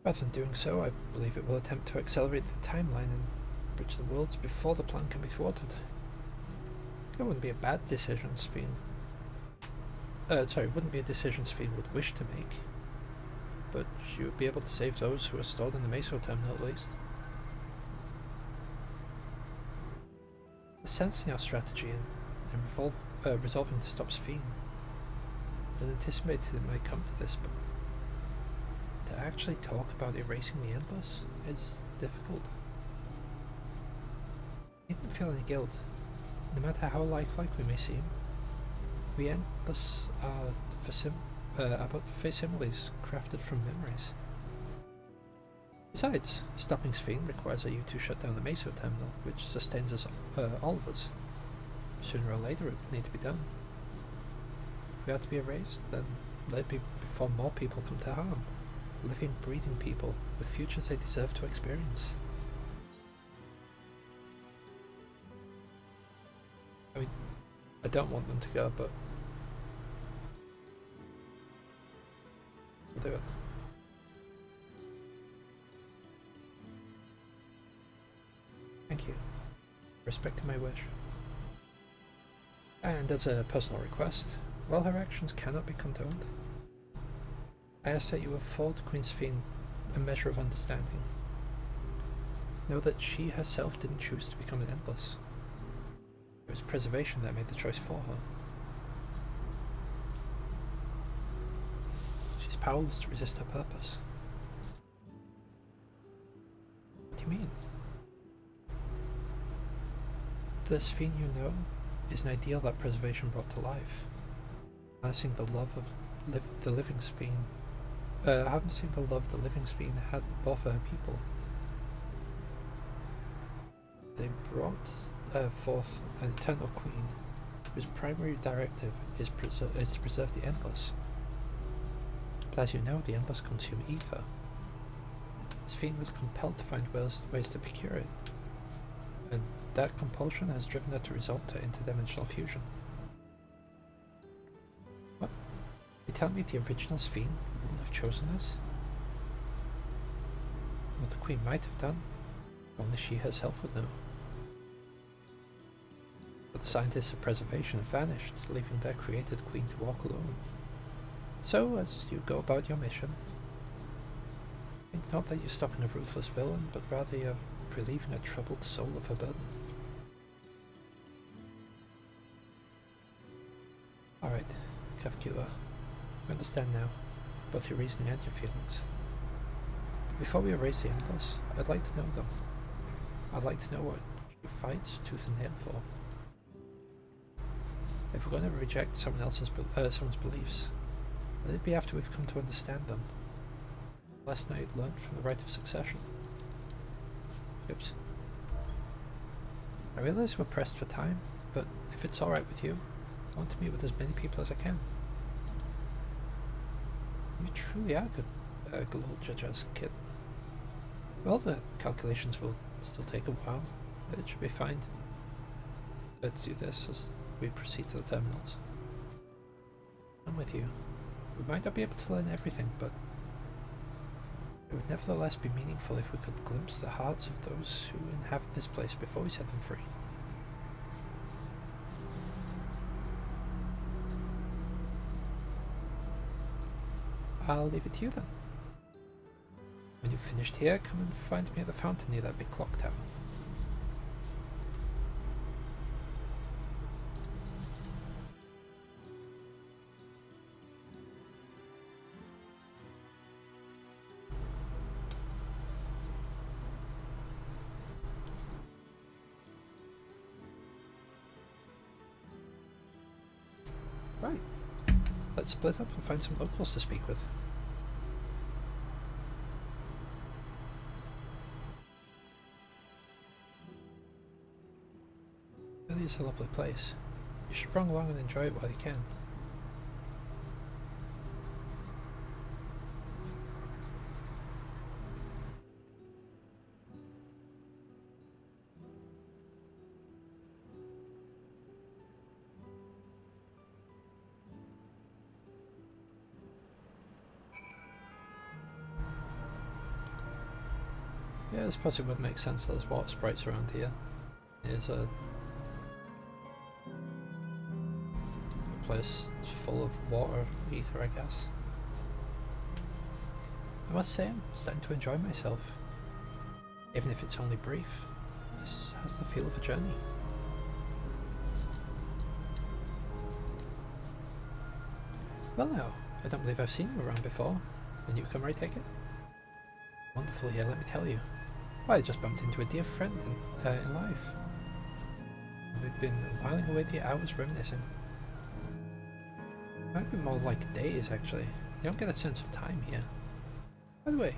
A: Rather than doing so, I believe it will attempt to accelerate the timeline and bridge the worlds before the plan can be thwarted. It wouldn't be a bad decision Sphene... it wouldn't be a decision Sphene would wish to make, but she would be able to save those who are stored in the meso-terminal at least. Sensing our strategy and resolving to stop Sphene, I anticipated it might come to this, but to actually talk about erasing the Endless is difficult. I didn't feel any guilt, no matter how lifelike we may seem. We Endless are but facsimiles crafted from memories. Besides, stopping Sphene requires that you two shut down the meso-terminal, which sustains us, all of us. Sooner or later it would need to be done. If we are to be erased, then let it be before more people come to harm. Living, breathing people with futures they deserve to experience. I mean, I don't want them to go, but we'll do it. Thank you. Respecting my wish. And as a personal request, while her actions cannot be condoned, I ask that you afford Queen Sphene a measure of understanding. Know that she herself didn't choose to become an Endless. It was preservation that made the choice for her. She's powerless to resist her purpose. What do you mean? The Sphene you know is an ideal that preservation brought to life. Harnessing the love of the living Sphene. Harnessing the love the living Sphene had bore for her people. They brought forth an eternal queen, whose primary directive is to preserve the Endless. But as you know, the Endless consume ether. Sphene was compelled to find ways to procure it, and that compulsion has driven her to resort to interdimensional fusion. What? You tell me the original Sphene wouldn't have chosen this? What the Queen might have done, only she herself would know. But the scientists of preservation have vanished, leaving their created Queen to walk alone. So, as you go about your mission, think not that you're stopping a ruthless villain, but rather you're relieving a troubled soul of her burden. Alright, Kafkula. I understand now, both your reasoning and your feelings. But before we erase the Endless, I'd like to know them. I'd like to know what she fights tooth and nail for. If we're going to reject someone's beliefs, let it be after we've come to understand them. Last night learned from the rite of succession. Oops. I realise we're pressed for time, but if it's alright with you, I want to meet with as many people as I can. You truly are good, Galulja as a kid. Well, the calculations will still take a while, but it should be fine to do this as we proceed to the terminals. I'm with you. We might not be able to learn everything, but it would nevertheless be meaningful if we could glimpse the hearts of those who inhabit this place before we set them free. I'll leave it to you then. When you've finished here, come and find me at the fountain near that big clock tower. Right. Let's split up and find some locals to speak with. It really is a lovely place. You should run along and enjoy it while you can. Yeah, this possibly would make sense that there's water sprites around here. Here's a place full of water ether, I guess. I must say, I'm starting to enjoy myself. Even if it's only brief, this has the feel of a journey. Well now, I don't believe I've seen you around before. A newcomer, I take it? Wonderful here, let me tell you. Well, I just bumped into a dear friend in life. We've been whiling away the hours reminiscing. Might be more like days, actually. You don't get a sense of time here. By the way,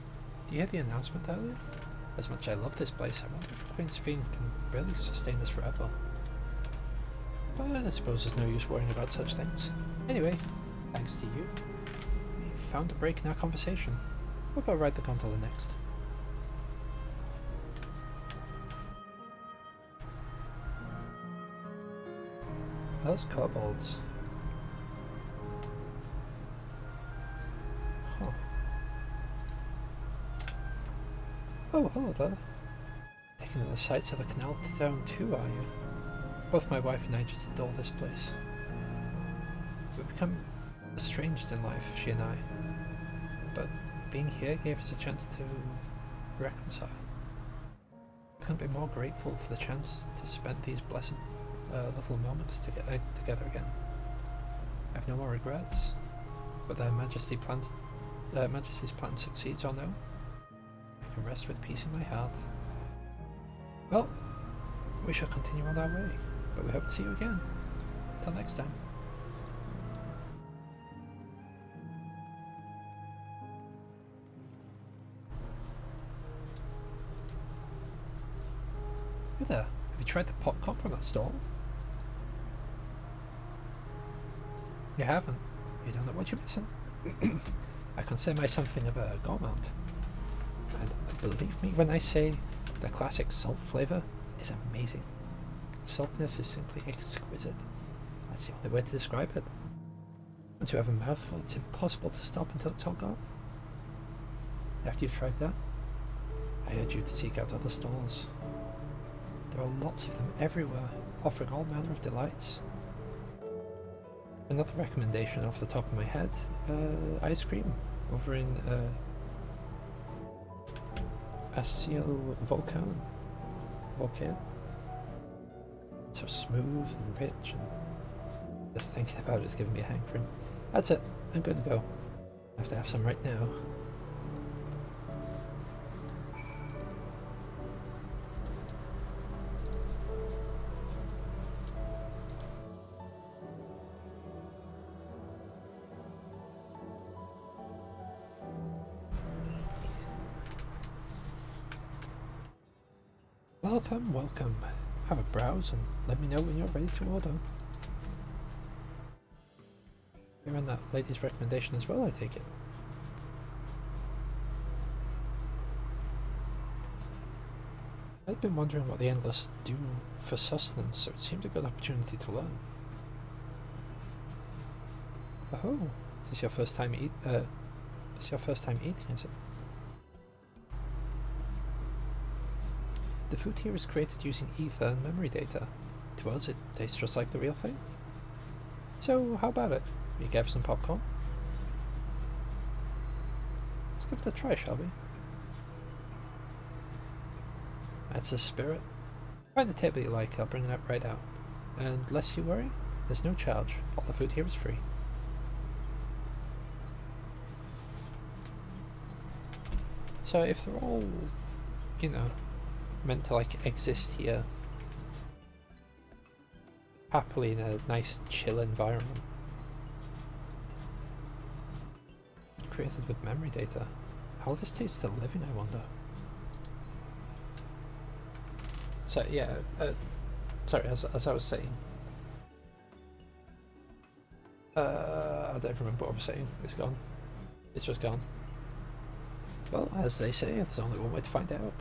A: do you hear the announcement earlier? As much as I love this place, I wonder if Queen's Fiend can really sustain us forever. But I suppose there's no use worrying about such things. Anyway, thanks to you, we found a break in our conversation. We'll go ride the gondola next. Those kobolds. Huh. Oh, hello there. Taking in the sights of the canal town too, are you? Both my wife and I just adore this place. We've become estranged in life, she and I. But being here gave us a chance to reconcile. I couldn't be more grateful for the chance to spend these blessed little moments together again. I have no more regrets. Whether Majesty's plan succeeds or no, I can rest with peace in my heart. Well, we shall continue on our way, but we hope to see you again. Till next time. Hey there, have you tried the popcorn from that stall? You haven't? You don't know what you're missing? I consider myself something of a gourmand. And believe me when I say the classic salt flavour is amazing. Saltiness is simply exquisite. That's the only way to describe it. Once you have a mouthful, it's impossible to stop until it's all gone. After you've tried that, I urge you to seek out other stalls. There are lots of them everywhere, offering all manner of delights. Another recommendation off the top of my head, ice cream over in Asiel Volcan. So smooth and rich, and just thinking about it is giving me a hankering. That's it, I'm good to go. I have to have some right now. Welcome, welcome. Have a browse and let me know when you're ready to order. You're on that lady's recommendation as well, I take it. I'd been wondering what the Endless do for sustenance, so it seemed a good opportunity to learn. Oh, this is your first time eating, is it? The food here is created using ether and memory data. To us, it tastes just like the real thing. So, how about it? You gave some popcorn? Let's give it a try, shall we? That's a spirit. Find the table you like, I'll bring it up right out. And lest you worry, there's no charge. All the food here is free. So if they're all, you know, meant to like exist here happily in a nice chill environment, created with memory data, how this tastes to living, I wonder. So yeah, sorry, as I was saying, I don't remember what I was saying. It's gone. It's just gone. Well, as they say, there's only one way to find out.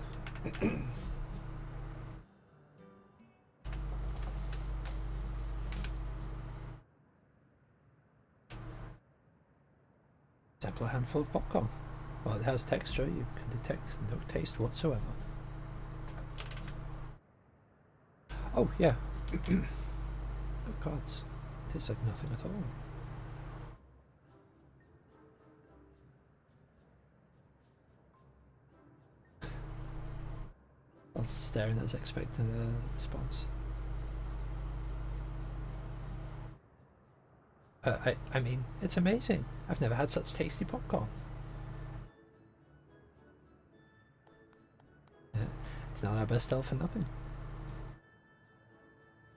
A: Sample a handful of popcorn. While it has texture, you can detect no taste whatsoever. Oh, yeah. Good gods. Tastes like nothing at all. I was just staring as expecting a response. I mean, it's amazing. I've never had such tasty popcorn. Yeah, it's not our best sell for nothing.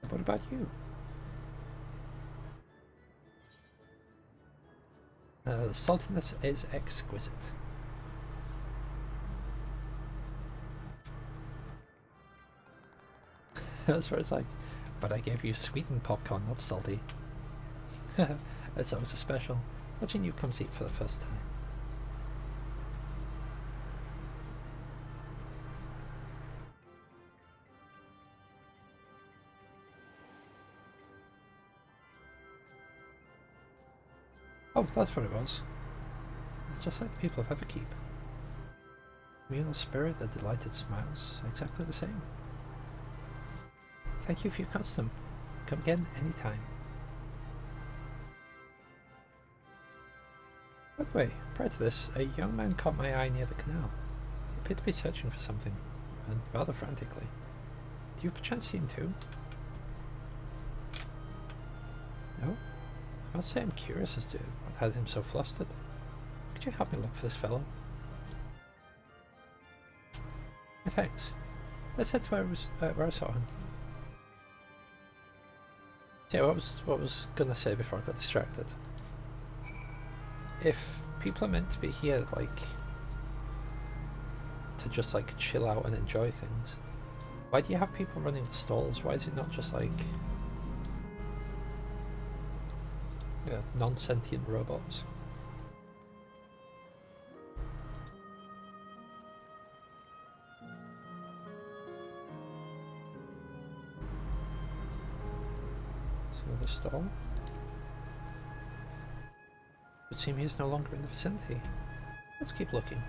A: What about you? The saltiness is exquisite. That's what it's like. But I gave you sweetened popcorn, not salty. It's always a special. Watching you come eat for the first time. Oh, that's what it was. It's just like the people of Everkeep. Communal spirit, the delighted smiles, exactly the same. Thank you for your custom. Come again anytime. By the way, prior to this, a young man caught my eye near the canal. He appeared to be searching for something, and rather frantically. Do you perchance see him too? No? I must say I'm curious as to what has him so flustered. Could you help me look for this fellow? Thanks. Let's head to where I saw him. Yeah, what was gonna say before I got distracted? If people are meant to be here, like, to just like chill out and enjoy things, why do you have people running the stalls? Why is it not just like non-sentient robots? Another stall. It would seem he is no longer in the vicinity. Let's keep looking.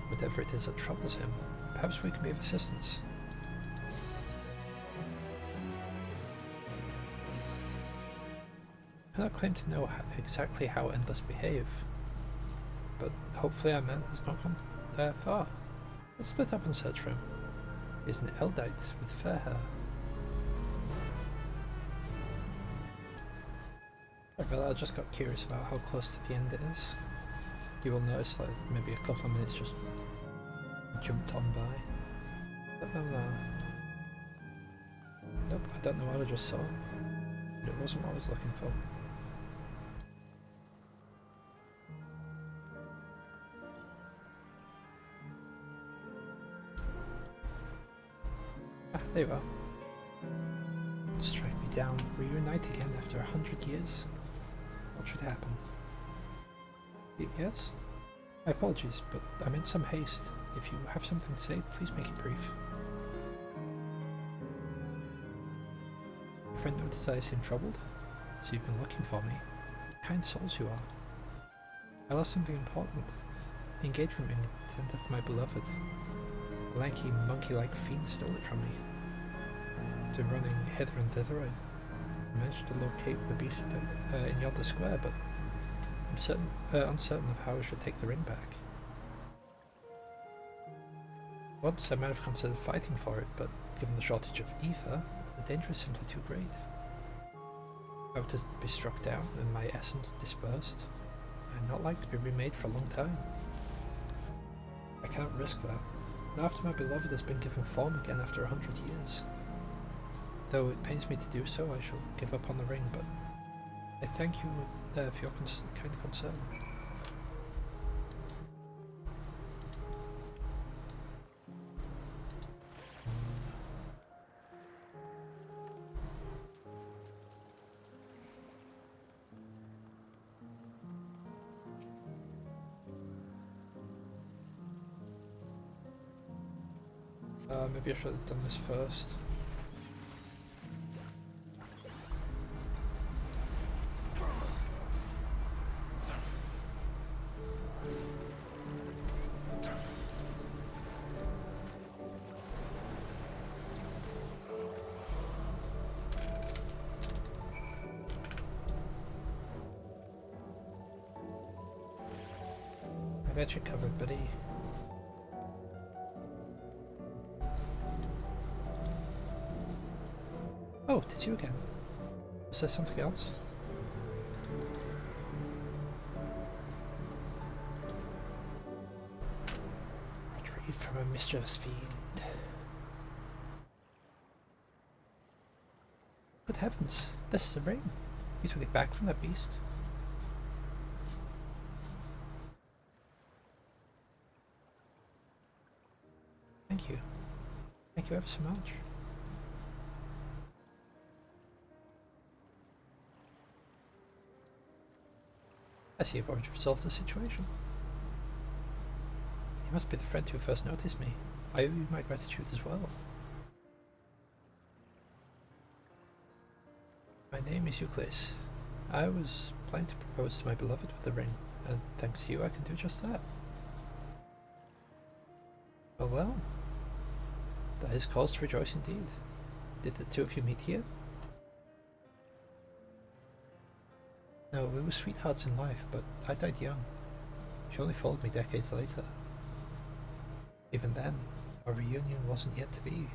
A: Whatever it is that troubles him, perhaps we can be of assistance. I cannot claim to know exactly how Endless behave, but hopefully our man has not gone far. Let's split up and search for him. He's an Eldite with fair hair. Well, I just got curious about how close to the end it is. You will notice like maybe a couple of minutes just jumped on by. Nope, I don't know what I just saw, but it wasn't what I was looking for. Ah, there you are. Strike me down, reunite again after 100 years. What should happen? Yes? My apologies, but I'm in some haste. If you have something to say, please make it brief. Your friend noticed I seem troubled, so you've been looking for me. Kind souls you are. I lost something important. The engagement ring intent of my beloved. A lanky, monkey-like fiend stole it from me. After running hither and thither, I managed to locate the beast in yonder square, but I'm uncertain of how I should take the ring back. Once I might have considered fighting for it, but given the shortage of ether, the danger is simply too great. I would just be struck down and my essence dispersed. I'm not like to be remade for a long time. I can't risk that. Now after my beloved has been given form again after 100 years. Though it pains me to do so, I shall give up on the ring, but I thank you for your kind concern. Maybe I should have done this first. I got you covered, buddy. Oh, did you again? Was there something else? Retrieve from a mischievous fiend. Good heavens, this is a ring. You took it back from that beast. Thank you. Thank you ever so much. I see you've already resolved the situation. You must be the friend who first noticed me. I owe you my gratitude as well. My name is Euclid. I was planning to propose to my beloved with the ring, and thanks to you I can do just that. Well, that is cause to rejoice indeed. Did the two of you meet here? No, we were sweethearts in life, but I died young. She only followed me decades later. Even then, our reunion wasn't yet to be.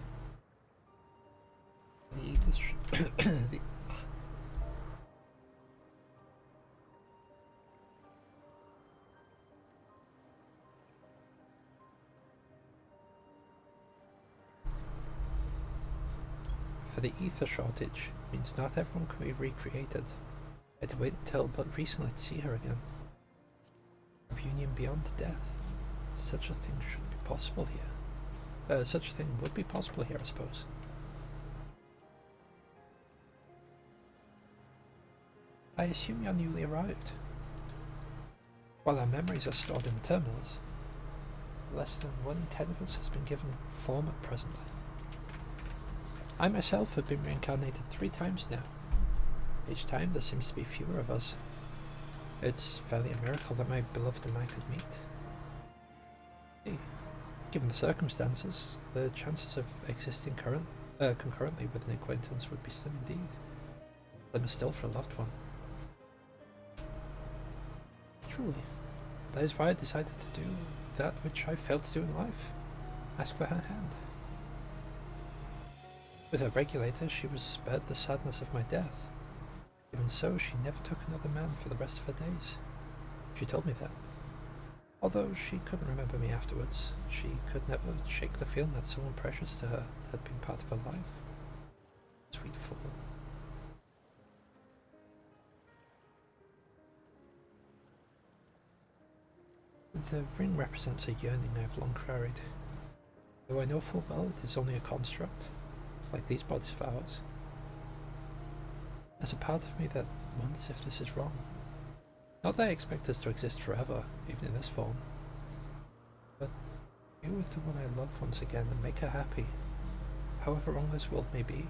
A: For the ether shortage means not everyone can be recreated. I had to wait until but recently to see her again. A reunion beyond death. Such a thing should be possible here. Such a thing would be possible here, I suppose. I assume you're newly arrived. While our memories are stored in the terminals, less than 1 in 10 of us has been given form at present. I myself have been reincarnated 3 times now. Each time there seems to be fewer of us. It's fairly a miracle that my beloved and I could meet. Hey, given the circumstances, the chances of existing concurrently with an acquaintance would be slim indeed. Slimmer still for a loved one. Truly, that is why I decided to do that which I failed to do in life. Ask for her hand. With her regulator, she was spared the sadness of my death. Even so, she never took another man for the rest of her days. She told me that. Although she couldn't remember me afterwards, she could never shake the feeling that someone precious to her had been part of her life. Sweet fool. The ring represents a yearning I have long carried. Though I know full well it is only a construct, like these bodies of ours. There's a part of me that wonders if this is wrong. Not that I expect us to exist forever, even in this form. But be with the one I love once again and make her happy. However wrong this world may be,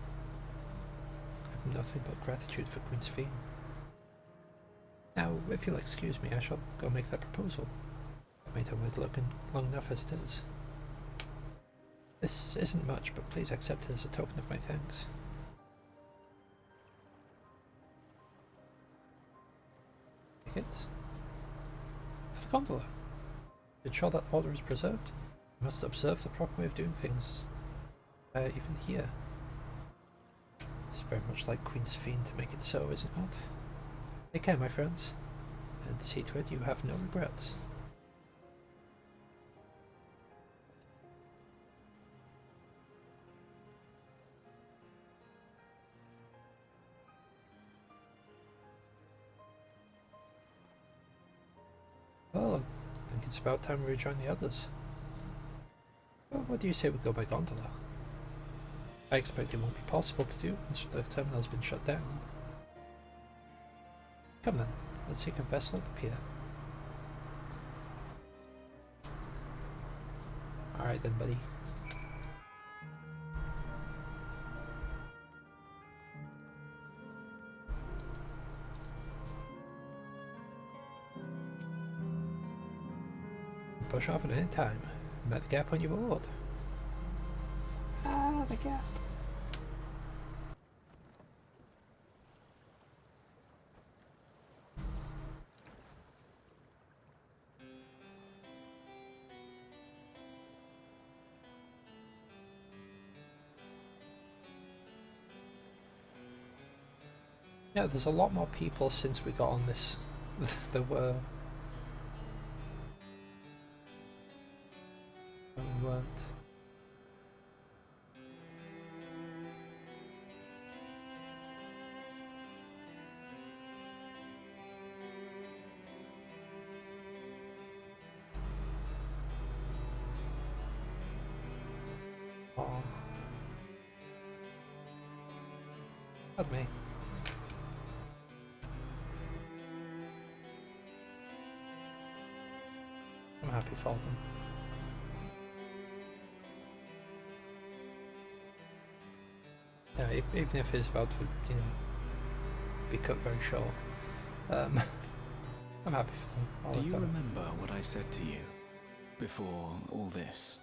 A: I have nothing but gratitude for Queen Sphene. Now, if you'll excuse me, I shall go make that proposal. I've made her wait long enough as it is. This isn't much, but please accept it as a token of my thanks. Tickets? For the gondola. To ensure that order is preserved, we must observe the proper way of doing things. Even here. It's very much like Queen Sphene to make it so, is it not? Take care, my friends, and see to it you have no regrets. Well, I think it's about time we rejoin the others. Well, what do you say we go by gondola? I expect it won't be possible to do once the terminal's been shut down. Come then, let's take a vessel at the pier. Alright then, buddy. Push off at any time. Met the gap when you board. Ah, the gap. Yeah, there's a lot more people since we got on this. There were. We weren't. Oh. Pardon me. I'm happy for them. Yeah, even if it's about to, you know, be cut very short, I'm happy for them.
L: Do you remember what I said to you before all this?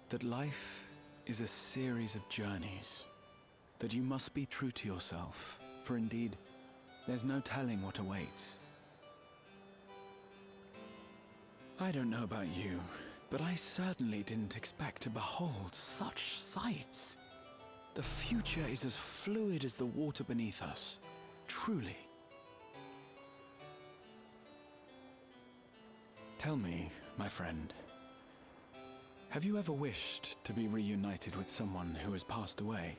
L: That life is a series of journeys, that you must be true to yourself, for indeed, there's no telling what awaits. I don't know about you, but I certainly didn't expect to behold such sights. The future is as fluid as the water beneath us, truly. Tell me, my friend, have you ever wished to be reunited with someone who has passed away?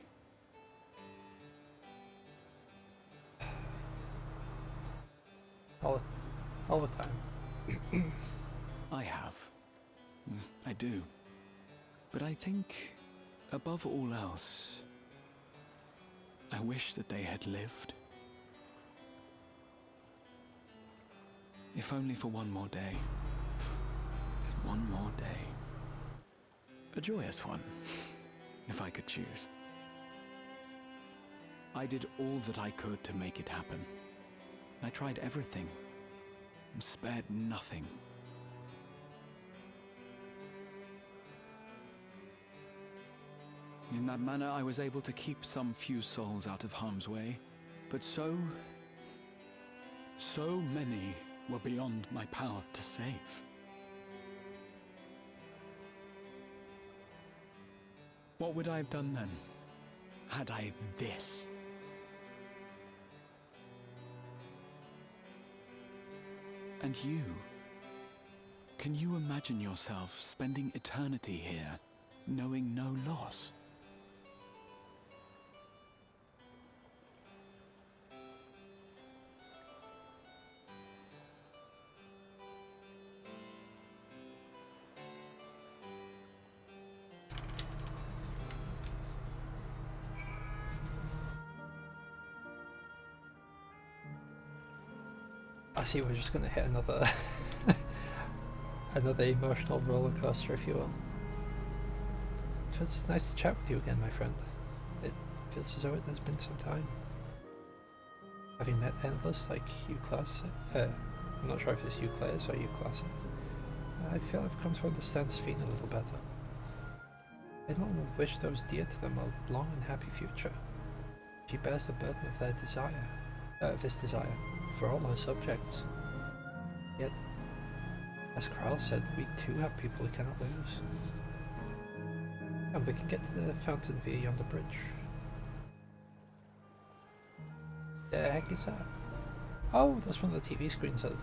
A: All the time.
L: I have. I do. But I think, above all else, I wish that they had lived. If only for one more day. Just one more day. A joyous one, if I could choose. I did all that I could to make it happen. I tried everything, and spared nothing. In that manner, I was able to keep some few souls out of harm's way, but so many were beyond my power to save. What would I have done then, had I this? And you? Can you imagine yourself spending eternity here, knowing no loss?
A: I see we're just gonna hit another another emotional roller coaster, if you will. So it's nice to chat with you again, my friend. It feels as though it has been some time. Having met Endless like U-Class, I'm not sure if it's U-Class or U-Class, I feel I've come to understand Sphene a little better. Anyone would wish those dear to them a long and happy future. She bears the burden of their desire, this desire, for all her subjects. Yet, as Kral said, we too have people we cannot lose. And we can get to the fountain via yonder bridge. The heck is that? Oh, that's one of the TV screens that,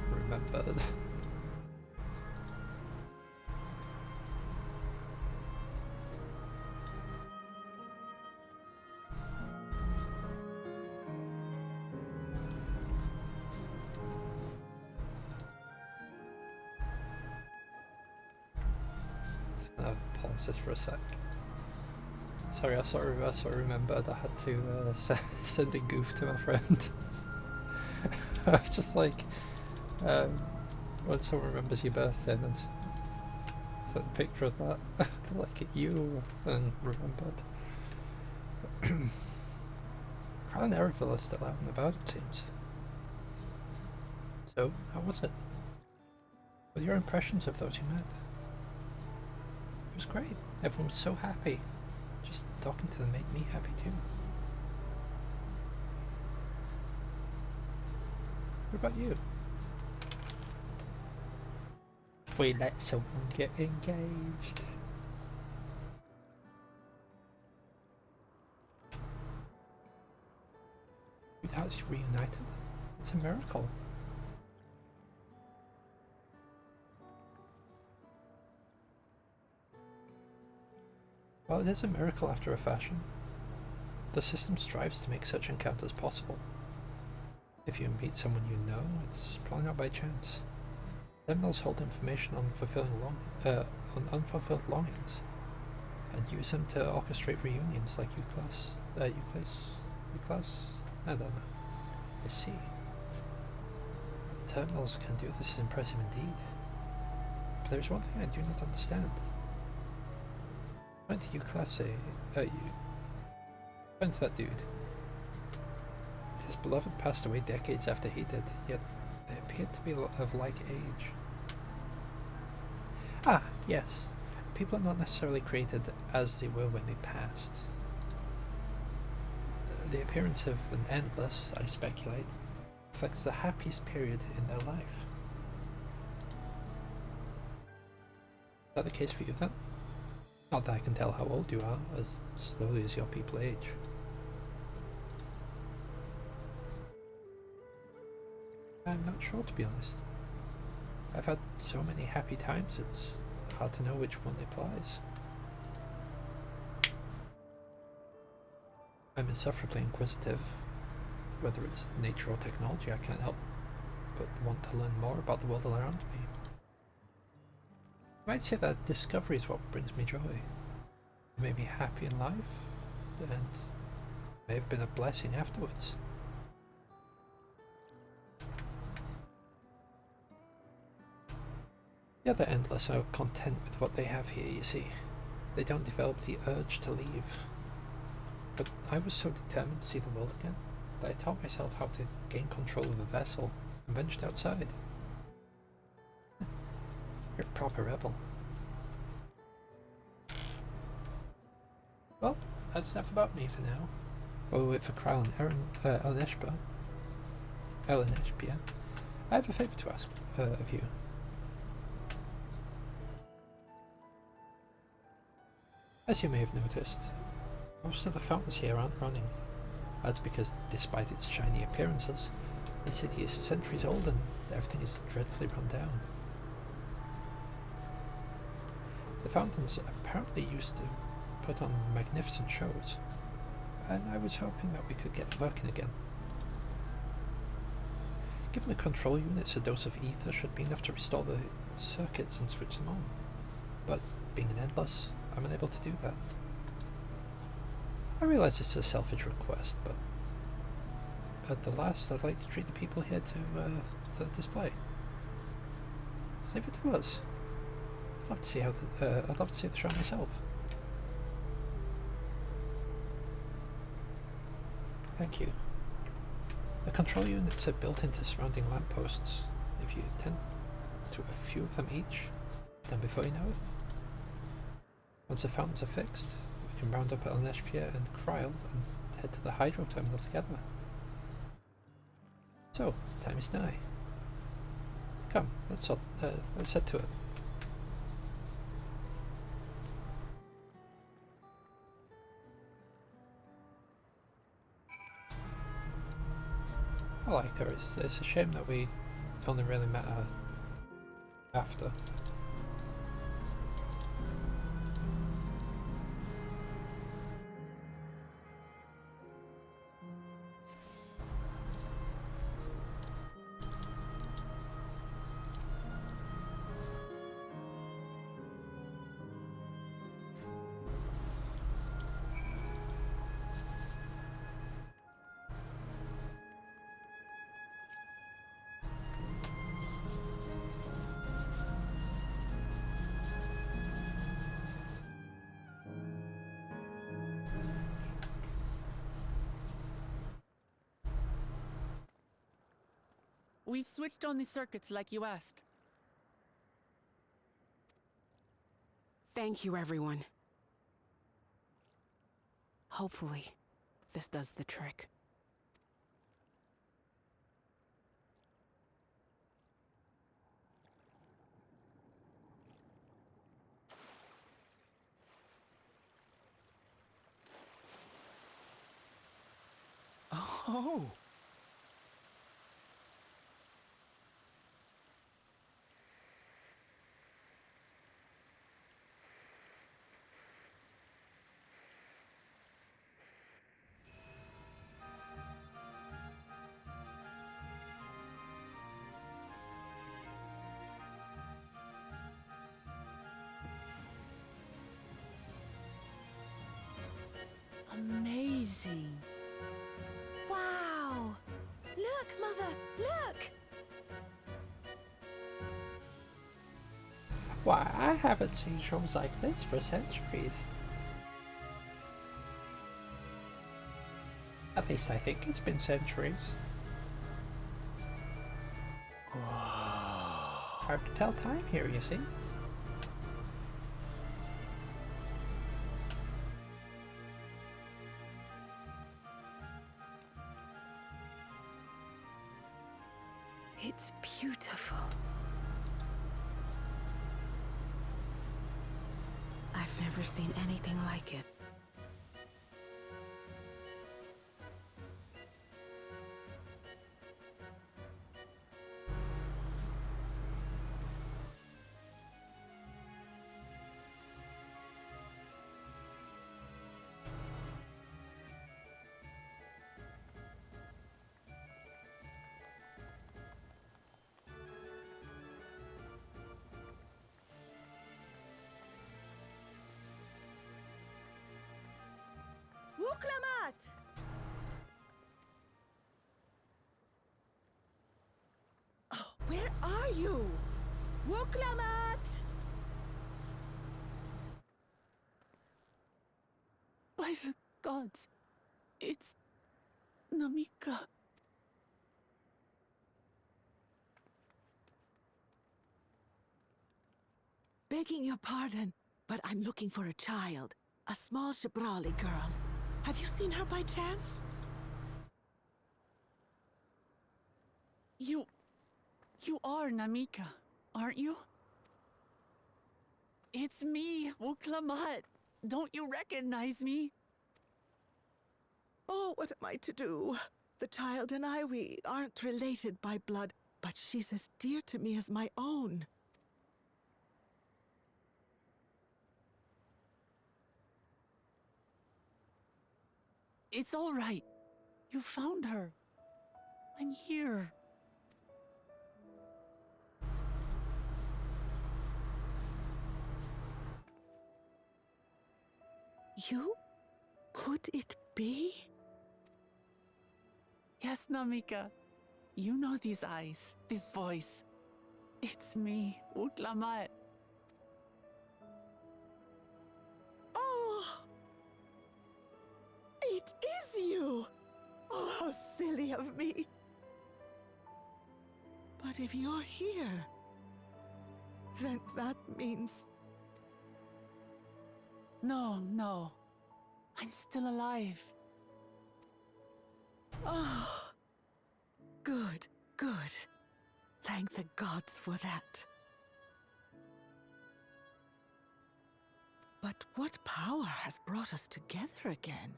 A: remembered. Pause this for a sec. Sorry, I sort of remembered I had to send a goof to my friend. I was just like, when someone remembers your birthday and then sent a picture of that, like you, and remembered. Kral and Erenville are still out and about, it seems. So, how was it? What are your impressions of those you met? It was great. Everyone was so happy. Just talking to them made me happy too. What about you? We let someone get engaged. Sweethearts reunited? It's a miracle. Well, it is a miracle after a fashion. The system strives to make such encounters possible. If you meet someone you know, it's probably not by chance. Terminals hold information on unfulfilled longings, and use them to orchestrate reunions like U-Class? I don't know. I see. The terminals can do this is impressive indeed. But there's one thing I do not understand. Went to U-Class, went to that dude. His beloved passed away decades after he did, yet they appeared to be of like age. Ah, yes. People are not necessarily created as they were when they passed. The appearance of an Endless, I speculate, reflects the happiest period in their life. Is that the case for you then? Not that I can tell how old you are, as slowly as your people age. I'm not sure, to be honest. I've had so many happy times, it's hard to know which one applies. I'm insufferably inquisitive. Whether it's nature or technology, I can't help but want to learn more about the world around me. I might say that discovery is what brings me joy. It made me happy in life, and may have been a blessing afterwards. The other Endless are content with what they have here, you see. They don't develop the urge to leave. But I was so determined to see the world again that I taught myself how to gain control of a vessel and ventured outside. You're a proper rebel. Well, that's enough about me for now. While we wait for Kral and Eleneshbia, I have a favour to ask of you. As you may have noticed, most of the fountains here aren't running. That's because, despite its shiny appearances, the city is centuries old and everything is dreadfully run down. The fountains apparently used to put on magnificent shows, and I was hoping that we could get working again. Given the control units, a dose of ether should be enough to restore the circuits and switch them on. But being an Endless, I'm unable to do that. I realize it's a selfish request, but at the last, I'd like to treat the people here to the display. Save it to us. I'd love to see how I'd love to see the show myself. Thank you. The control units are built into surrounding lampposts. If you attend to a few of them each, then before you know it. Once the fountains are fixed, we can round up Elneshpia and Kryl and head to the hydro terminal together. So, time is nigh. Come, let's head to it. I like her. It's a shame that we only really met her after.
C: We've switched on the circuits like you asked.
R: Thank you, everyone. Hopefully, this does the trick.
L: Oh!
C: Amazing.
P: Wow! Look, Mother, look!
A: Why, I haven't seen shows like this for centuries. At least I think it's been centuries. Hard to tell time here, you see.
P: It's beautiful.
R: I've never seen anything like it.
H: Wuklamat! Oh, where are you? Wuklamat!
C: By the gods, it's Namika.
H: Begging your pardon, but I'm looking for a child. A small Shabrali girl. Have you seen her by chance?
C: You are Namika, aren't you? It's me, Wuklamat. Don't you recognize me?
H: Oh, what am I to do? The child and I, we aren't related by blood, but she's as dear to me as my own.
C: It's all right. You found her. I'm here.
H: You? Could it be?
C: Yes, Namika. You know these eyes, this voice. It's me, Uklamat.
H: Oh! It is you! Oh, how silly of me. But if you're here, then that means...
C: No. I'm still alive.
H: Oh, good. Thank the gods for that. But what power has brought us together again?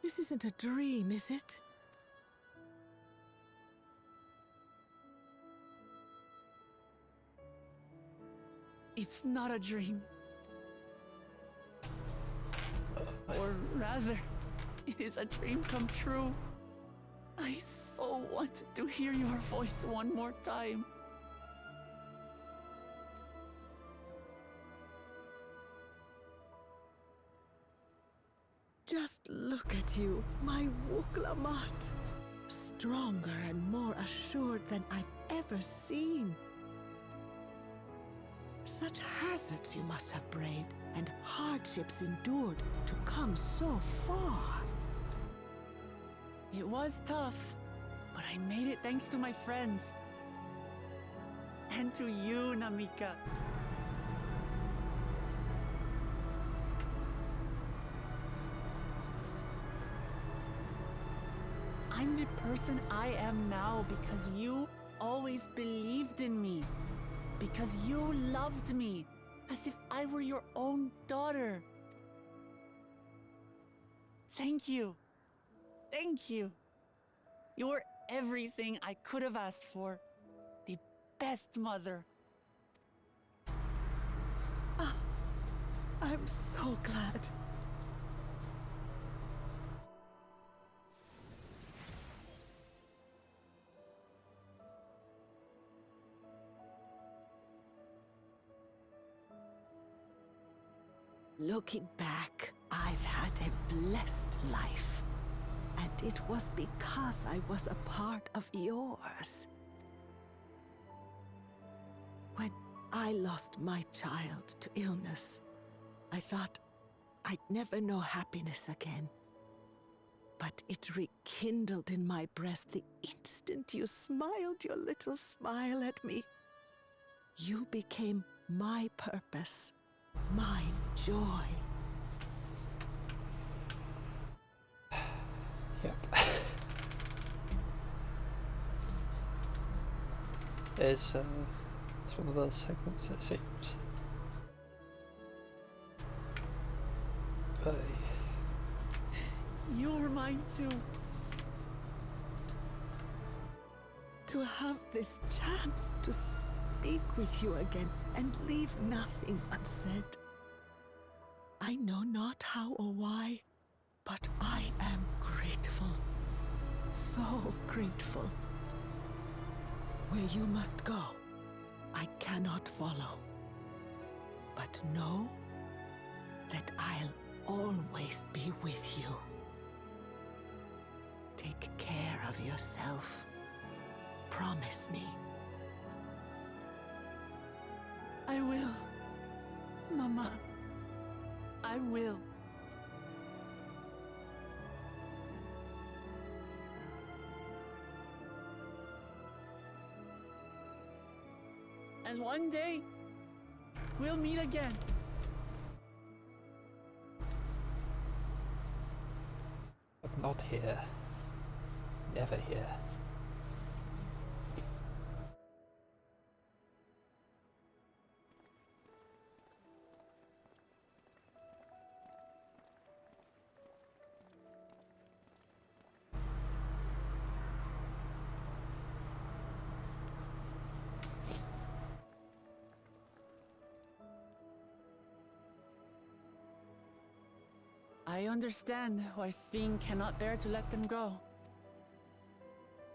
H: This isn't a dream, is it?
C: It's not a dream. Or rather, it is a dream come true. I so wanted to hear your voice one more time.
H: Just look at you, my Wuklamat. Stronger and more assured than I've ever seen. Such hazards you must have braved and hardships endured to come so far.
C: It was tough, but I made it thanks to my friends. And to you, Namika. I'm the person I am now because you always believed in me. Because you loved me, as if I were your own daughter. Thank you. Thank you. You're everything I could have asked for. The best mother.
H: Ah, I'm so glad. Looking back, I've had a blessed life. And it was because I was a part of yours. When I lost my child to illness, I thought I'd never know happiness again. But it rekindled in my breast the instant you smiled your little smile at me. You became my purpose. My joy.
A: Yep. It's one of those segments, it seems.
C: You're mine too.
H: To have this chance to speak with you again and leave nothing unsaid. I know not how or why, but I am grateful. So grateful. Where you must go, I cannot follow. But know that I'll always be with you. Take care of yourself. Promise me.
C: I will. Mama. I will. And one day, we'll meet again.
A: But not here. Never here.
C: I understand why Sveen cannot bear to let them go.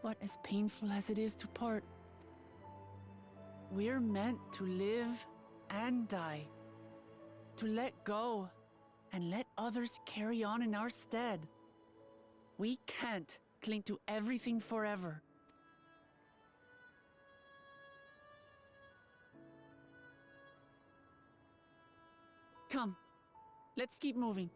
C: But as painful as it is to part, we're meant to live and die. To let go and let others carry on in our stead. We can't cling to everything forever. Come, let's keep moving.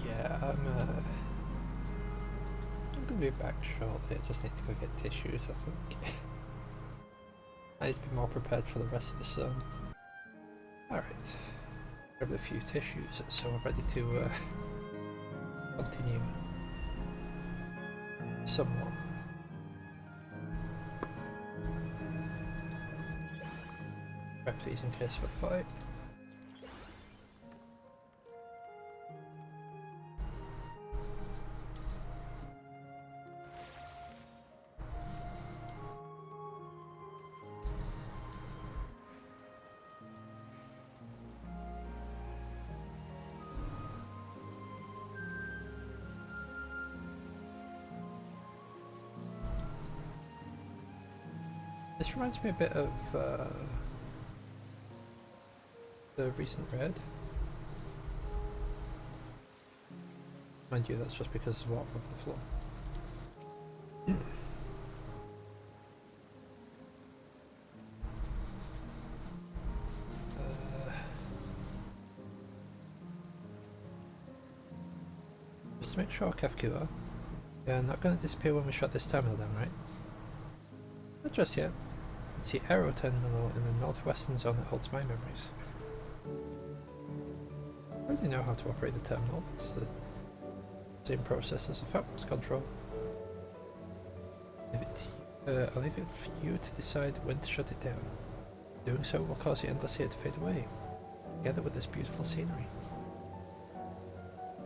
A: Yeah, I'm gonna be back shortly. I just need to go get tissues, I think. I need to be more prepared for the rest of the song. Alright. Grabbed a few tissues, so I'm ready to continue. Somewhat. Grab these in case of a fight. This reminds me a bit of the recent raid. Mind you, that's just because of the water off the floor. Just to make sure, Kefkua, you're not going to disappear when we shut this terminal down, right? Not just yet. It's the aero terminal in the northwestern zone that holds my memories. I already know how to operate the terminal. It's the same process as the Falcon's control. I'll leave it for you to decide when to shut it down. Doing so will cause the endless here to fade away, together with this beautiful scenery.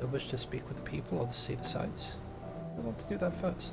A: You'll wish to speak with the people or to see the sights? I want to do that first.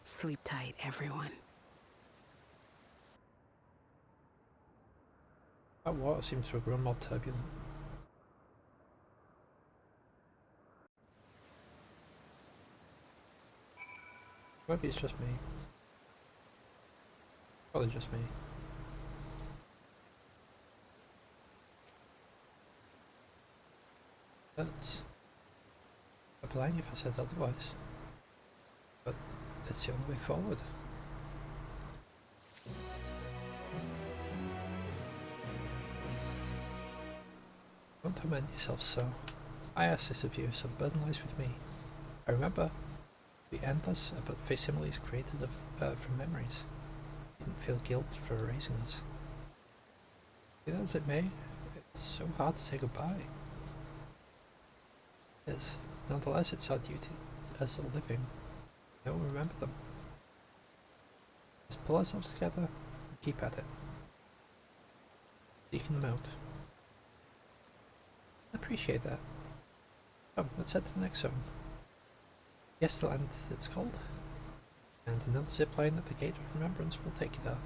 R: Sleep tight, everyone.
A: That water seems to have grown more turbulent. Maybe it's just me. Probably just me. But I'd be lying if I said otherwise. But it's the only way forward. Don't torment yourself so. I ask this of you, so the burden lies with me. I remember the endless but facsimiles created from memories. Didn't feel guilt for erasing us. Be that as it may, it's so hard to say goodbye. It is. Nonetheless, it's our duty as the living. No one remember them. Let's pull ourselves together and keep at it. Seeking them out. I appreciate that. Come, let's head to the next zone. Yesterland, it's called. And another zipline at the Gate of Remembrance will take you there.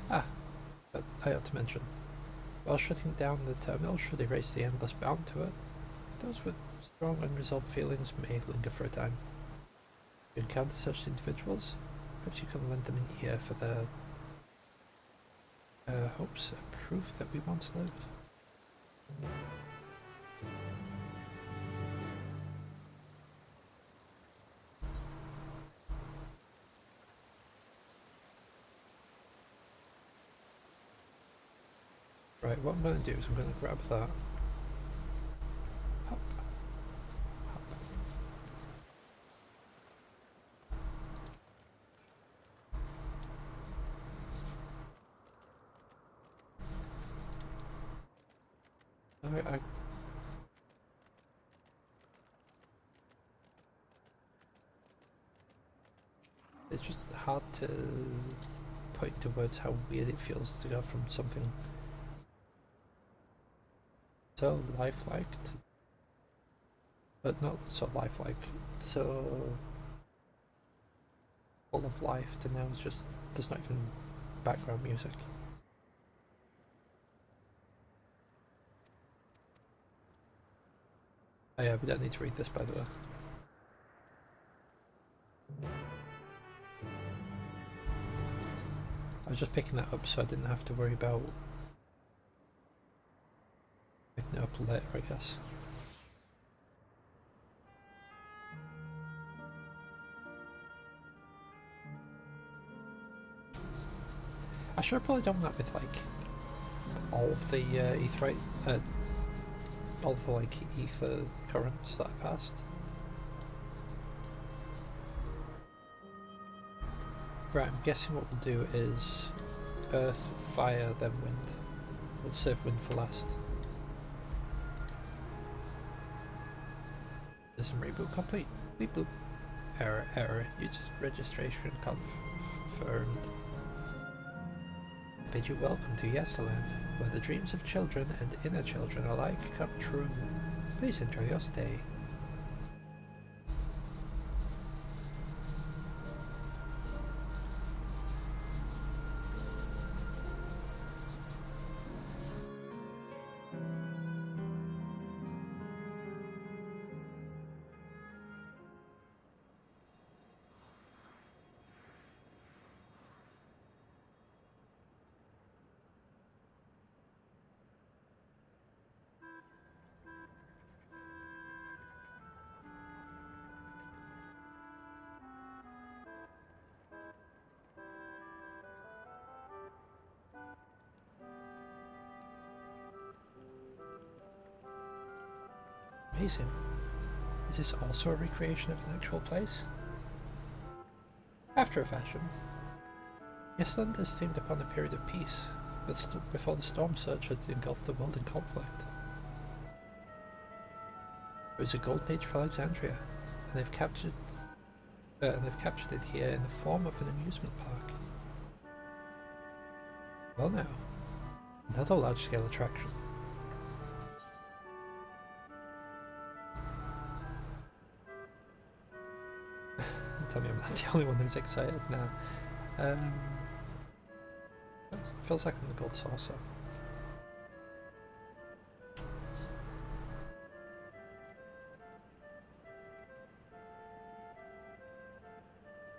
A: Ah, but I ought to mention, while shutting down the terminal should erase the endless bound to it, those with strong unresolved feelings may linger for a time. If you encounter such individuals, perhaps you can lend them an ear for their hopes of proof that we once lived. Right, what I'm going to do is I'm going to grab that. Hop. Hop. It's just hard to put into words how weird it feels to go from something so lifelike to, but not so lifelike, so full of life to now it's just, there's not even background music. Oh yeah, we don't need to read this by the way. I was just picking that up so I didn't have to worry about picking it up later, I guess. I should have probably done that with like all of the etherite, all of the like ether currents that I passed. Right, I'm guessing what we'll do is earth, fire, then wind. We'll save wind for last. System reboot complete. Bleep bloop. Error. User registration confirmed. Bid you welcome to Yesterland, where the dreams of children and inner children alike come true. Please enjoy your stay. Amazing. Is this also a recreation of an actual place? After a fashion. Yesterland is themed upon a period of peace, before the storm surge had engulfed the world in conflict. It was a golden age for Alexandria, and they've captured it here in the form of an amusement park. Well now, another large-scale attraction. Tell me I'm not the only one who's excited now. Feels like I'm the gold saucer.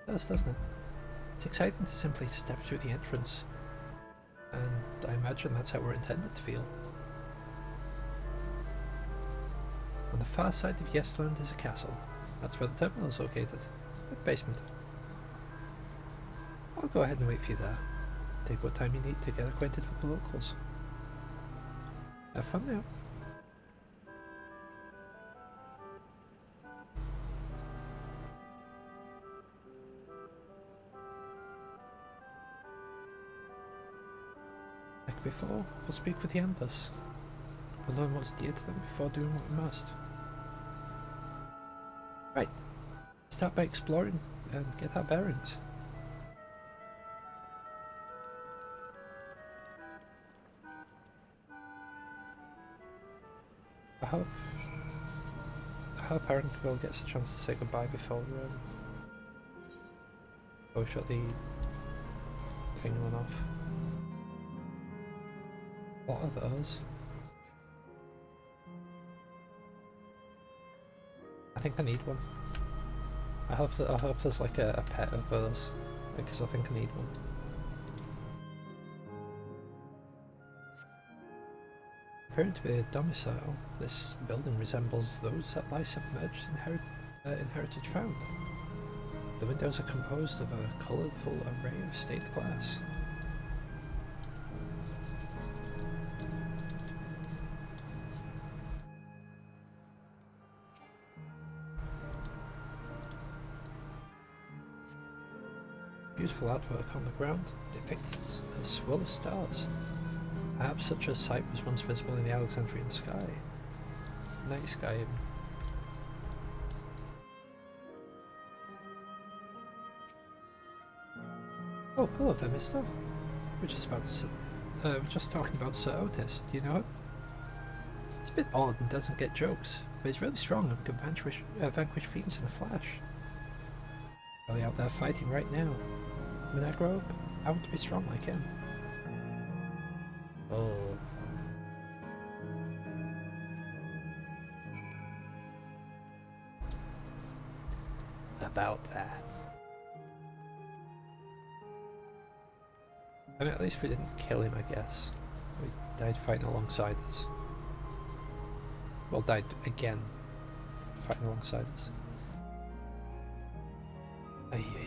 A: It does, doesn't it? It's exciting to simply step through the entrance, and I imagine that's how we're intended to feel. On the far side of Yesterland is a castle. That's where the terminal is located. The basement. I'll go ahead and wait for you there. Take what time you need to get acquainted with the locals. Have fun now. Like before, we'll speak with the Embers. We'll learn what's dear to them before doing what we must. Right. Start by exploring and get our bearings. I hope hope Erenville gets a chance to say goodbye before we shut the thing went off. What are those? I think I need one. I hope there's like a pet of those, because I think I need one. Appearing to be a domicile, this building resembles those that lie submerged in heritage found. The windows are composed of a colourful array of stained glass. Beautiful artwork on the ground depicts a swirl of stars. Perhaps such a sight was once visible in the Alexandrian sky. Night sky even. Oh, hello there, mister. We're just talking about Sir Otis. Do you know him? He's a bit odd and doesn't get jokes, but he's really strong and can vanquish fiends in a flash. Probably out there fighting right now. When I grow up, I want to be strong like him. Oh. About that. I mean, at least we didn't kill him, I guess. We died fighting alongside us. Well, died again fighting alongside us. Ay, ay.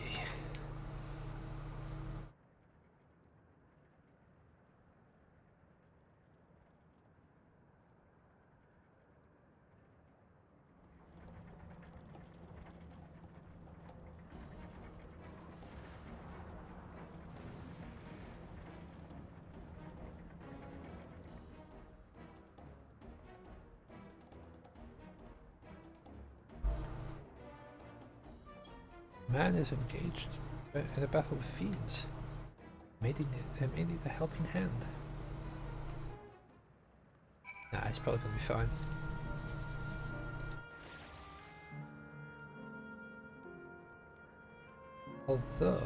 A: Man is engaged in a battle with fiends. May need a helping hand. Nah, he's probably gonna be fine. Although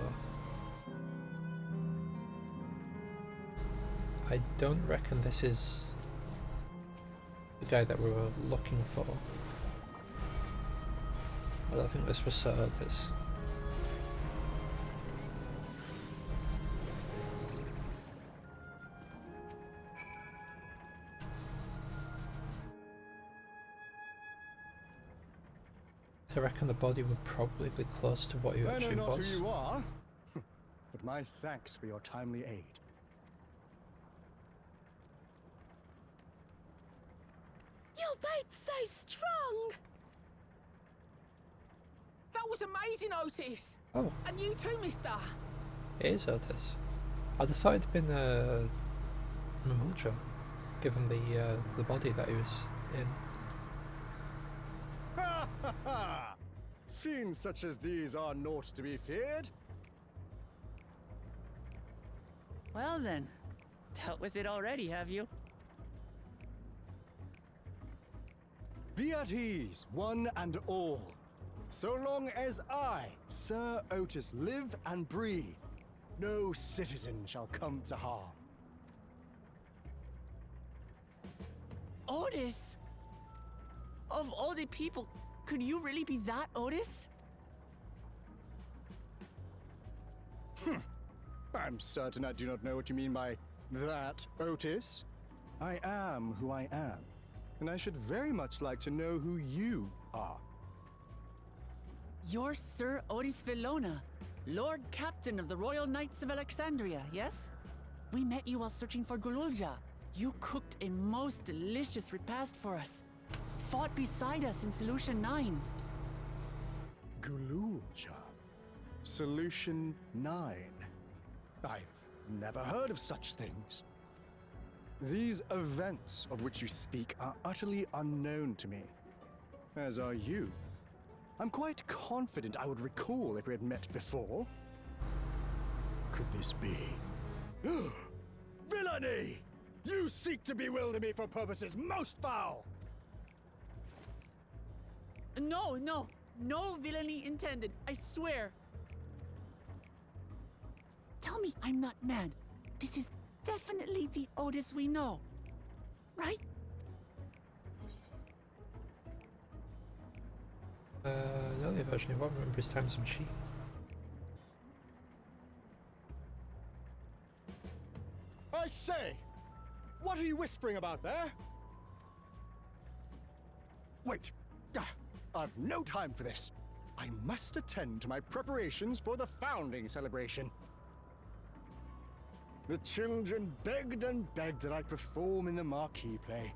A: I don't reckon this is the guy that we were looking for. I don't think this was Sir Otis. I reckon the body would probably be close to what you actually was.
S: I know not who you are, but my thanks for your timely aid.
C: Your fate's so strong! That was amazing, Otis!
A: Oh.
C: And you too, mister!
A: It is Otis. I'd have thought it'd been Neomuna, given the body that he was in.
S: Ha ha ha! Fiends such as these are naught to be feared.
C: Well then, dealt with it already, have you?
S: Be at ease, one and all. So long as I, Sir Otis, live and breathe, no citizen shall come to harm.
C: Otis? Of all the people, could you really be that Otis?
S: I'm certain I do not know what you mean by that, Otis. I am who I am, and I should very much like to know who you are.
C: You're Sir Otis Villona, Lord Captain of the Royal Knights of Alexandria, yes? We met you while searching for Gululja. You cooked a most delicious repast for us. Fought beside us in Solution 9.
S: Gululja. Solution 9. I've never heard of such things. These events of which you speak are utterly unknown to me, as are you. I'm quite confident I would recall if we had met before. Could this be? Villainy! You seek to bewilder me for purposes most foul!
C: No, no, no villainy intended, I swear. Tell me I'm not mad. This is definitely the Otis we know, right?
A: The earlier version, I won't remember his time as a machine.
S: I say! What are you whispering about there? Wait! I've no time for this. I must attend to my preparations for the founding celebration. The children begged and begged that I perform in the marquee play,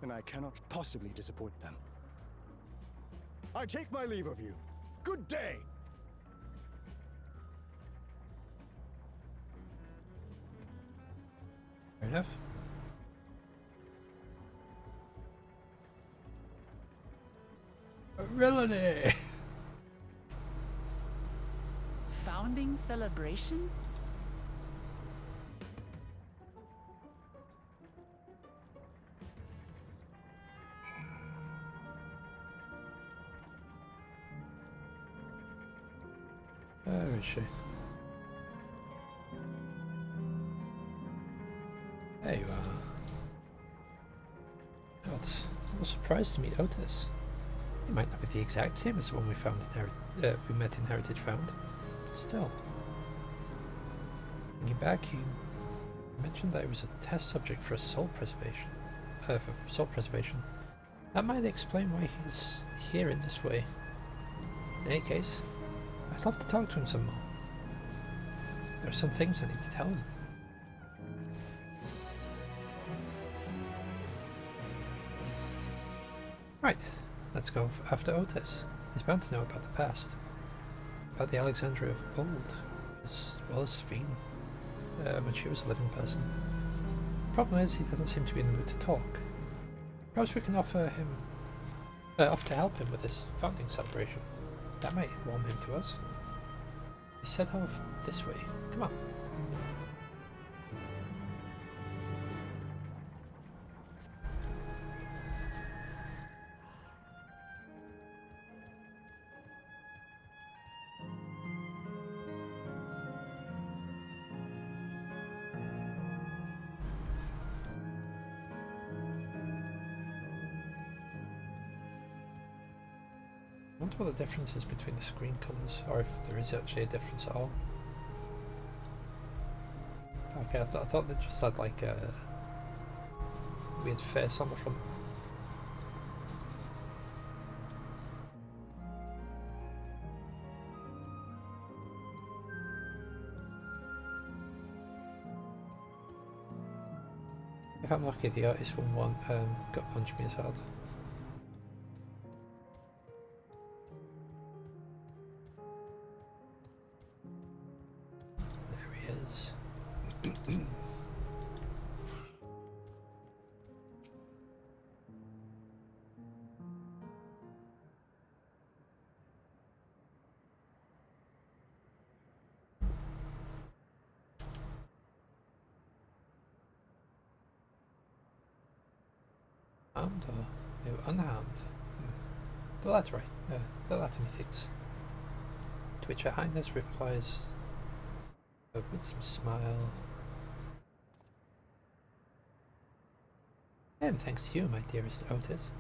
S: and I cannot possibly disappoint them. I take my leave of you. Good day!
A: Fair enough. Villainy!
C: Founding celebration?
A: Where is she? There you are. God, I'm a little surprised to meet Otis. He might not be the exact same as the one we found in we met in Heritage Found, but still. Thinking back, he mentioned that it was a test subject for soul preservation. For soul preservation. That might explain why he's here in this way. In any case, I'd love to talk to him some more. There are some things I need to tell him. Right, let's go after Otis. He's bound to know about the past. About the Alexandria of old, as well as Sphene, when she was a living person. Problem is, he doesn't seem to be in the mood to talk. Perhaps we can offer to help him with this founding celebration. That might warm him to us. He set off this way. Come on. I wonder what the difference is between the screen colours, or if there is actually a difference at all. Okay, I thought they just had like a weird face on the front. If I'm lucky, the artist won't gut punch me as hard. Armed or no, unarmed? The latter, right? The latter methinks. To which Her Highness replies with some smile. And thanks to you, my dearest Otis.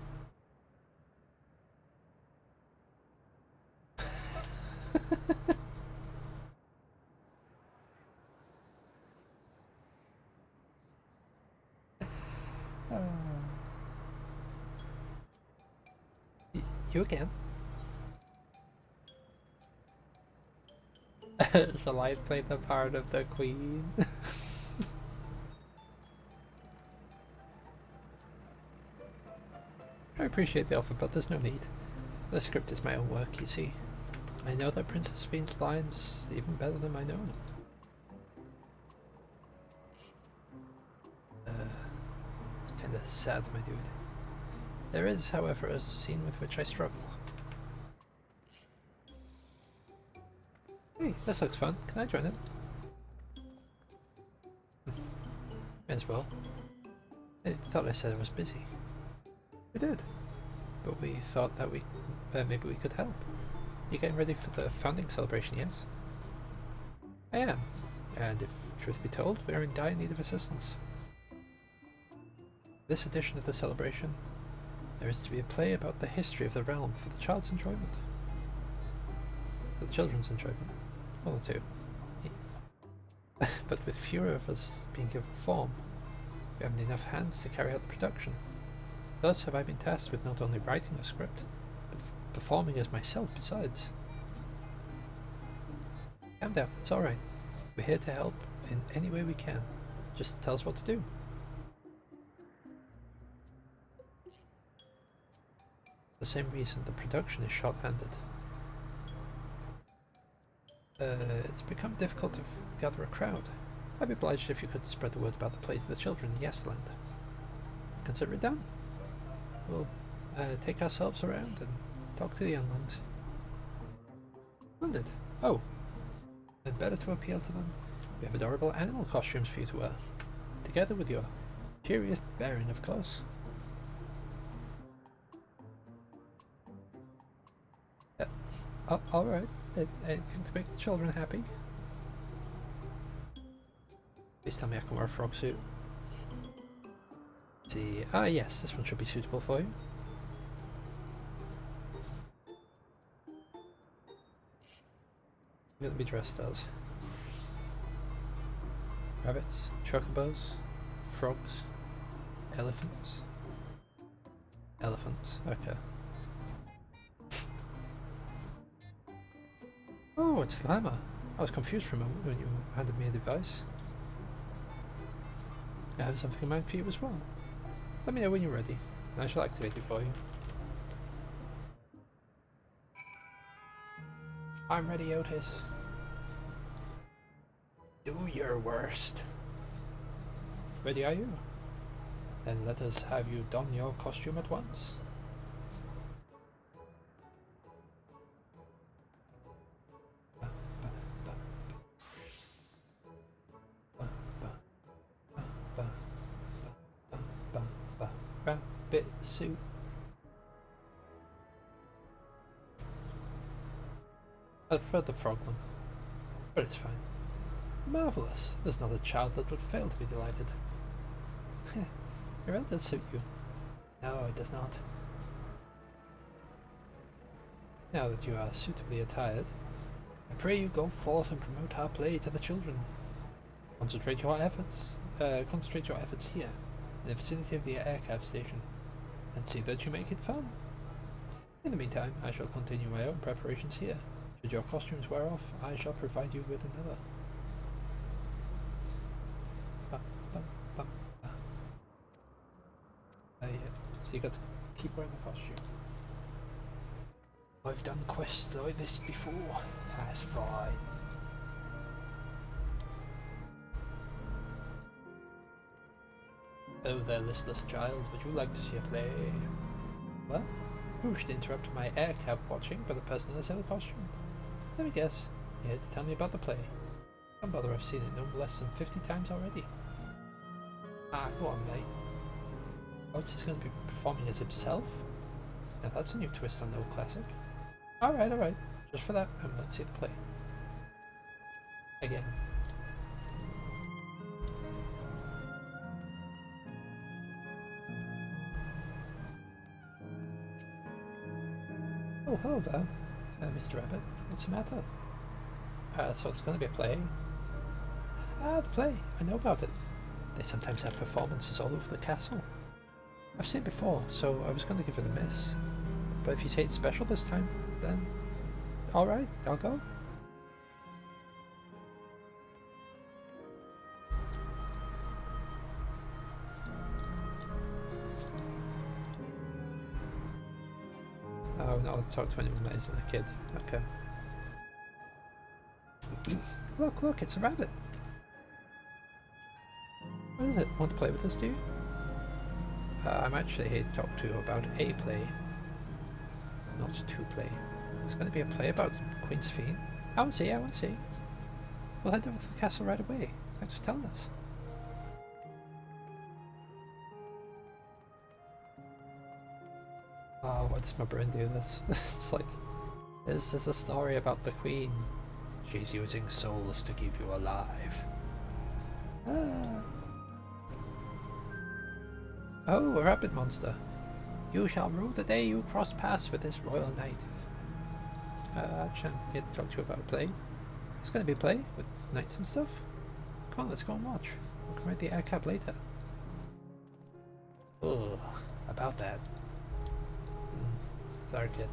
A: You again? Shall I play the part of the queen? I appreciate the offer, but there's no need. The script is my own work, you see. I know that Princess Sphene's lines even better than my own. Kinda sad, my dude. There is, however, a scene with which I struggle. Hey, this looks fun. Can I join it? May as well. I thought I said I was busy. I did. but we thought that maybe we could help. You're getting ready for the founding celebration, yes? I am, and if truth be told, we are in dire need of assistance. This edition of the celebration, there is to be a play about the history of the realm for the child's enjoyment. For the children's enjoyment. Well, the two. But with fewer of us being given form, we haven't enough hands to carry out the production. Thus have I been tasked with not only writing a script, but performing as myself besides. Calm down, it's alright. We're here to help in any way we can. Just tell us what to do. For the same reason the production is short-handed. It's become difficult to gather a crowd. I'd be obliged if you could spread the word about the play to the children in Yestland. Consider it done. We'll take ourselves around and talk to the younglings. Splendid. Oh, and better to appeal to them. We have adorable animal costumes for you to wear, together with your cheeriest bearing, of course. Alright. Anything to make the children happy? Please tell me I can wear a frog suit. Let's see. Ah, yes, this one should be suitable for you. What are you going to be dressed as? Rabbits, chocobos, frogs, elephants. Elephants, okay. Oh, it's Lama. I was confused for a moment when you handed me a device. I have something in mind for you as well. Let me know when you're ready, and I shall activate it for you. I'm ready, Otis. Do your worst. Ready are you? Then let us have you don your costume at once. Rabbit suit. I prefer the frog one, but it's fine. Marvellous. There's not a child that would fail to be delighted. Your red does suit you. No, it does not. Now that you are suitably attired, I pray you go forth and promote our play to the children. Concentrate your efforts here, in the vicinity of the aircraft station, and see that you make it fun. In the meantime, I shall continue my own preparations here. Should your costumes wear off, I shall provide you with another. So you got to keep wearing the costume. I've done quests like this before. That's fine. Oh there, listless child, would you like to see a play? Well, who should interrupt my air cab watching but a person in a sailor costume? Let me guess, you're here to tell me about the play. Don't bother, I've seen it no less than 50 times already. Ah, go on, mate. Otis is going to be performing as himself? Now that's a new twist on an old classic. Alright. Just for that, I'm going to see the play. Again. Oh, hello there, Mr. Rabbit. What's the matter? So there's going to be a play? Ah, the play. I know about it. They sometimes have performances all over the castle. I've seen it before, so I was going to give it a miss. But if you say it's special this time, then alright, I'll go. Oh, no, I'll talk to anyone that isn't a kid. Okay. Look, it's a rabbit. What is it? Want to play with us, do you? I'm actually here to talk to you about a play, not to play. There's going to be a play about Queen's Fiend. I want to see. We'll head over to the castle right away. Thanks for telling us. Oh, why does my brain do this? It's like, this is a story about the Queen. She's using souls to keep you alive. Ah. Oh, a rabbit monster. You shall rue the day you cross paths with this royal knight. Actually, I'm here to talk to you about a play. It's going to be a play with knights and stuff. Come on, let's go and watch. We can write the air cap later. Ugh, about that. Sorry, kid.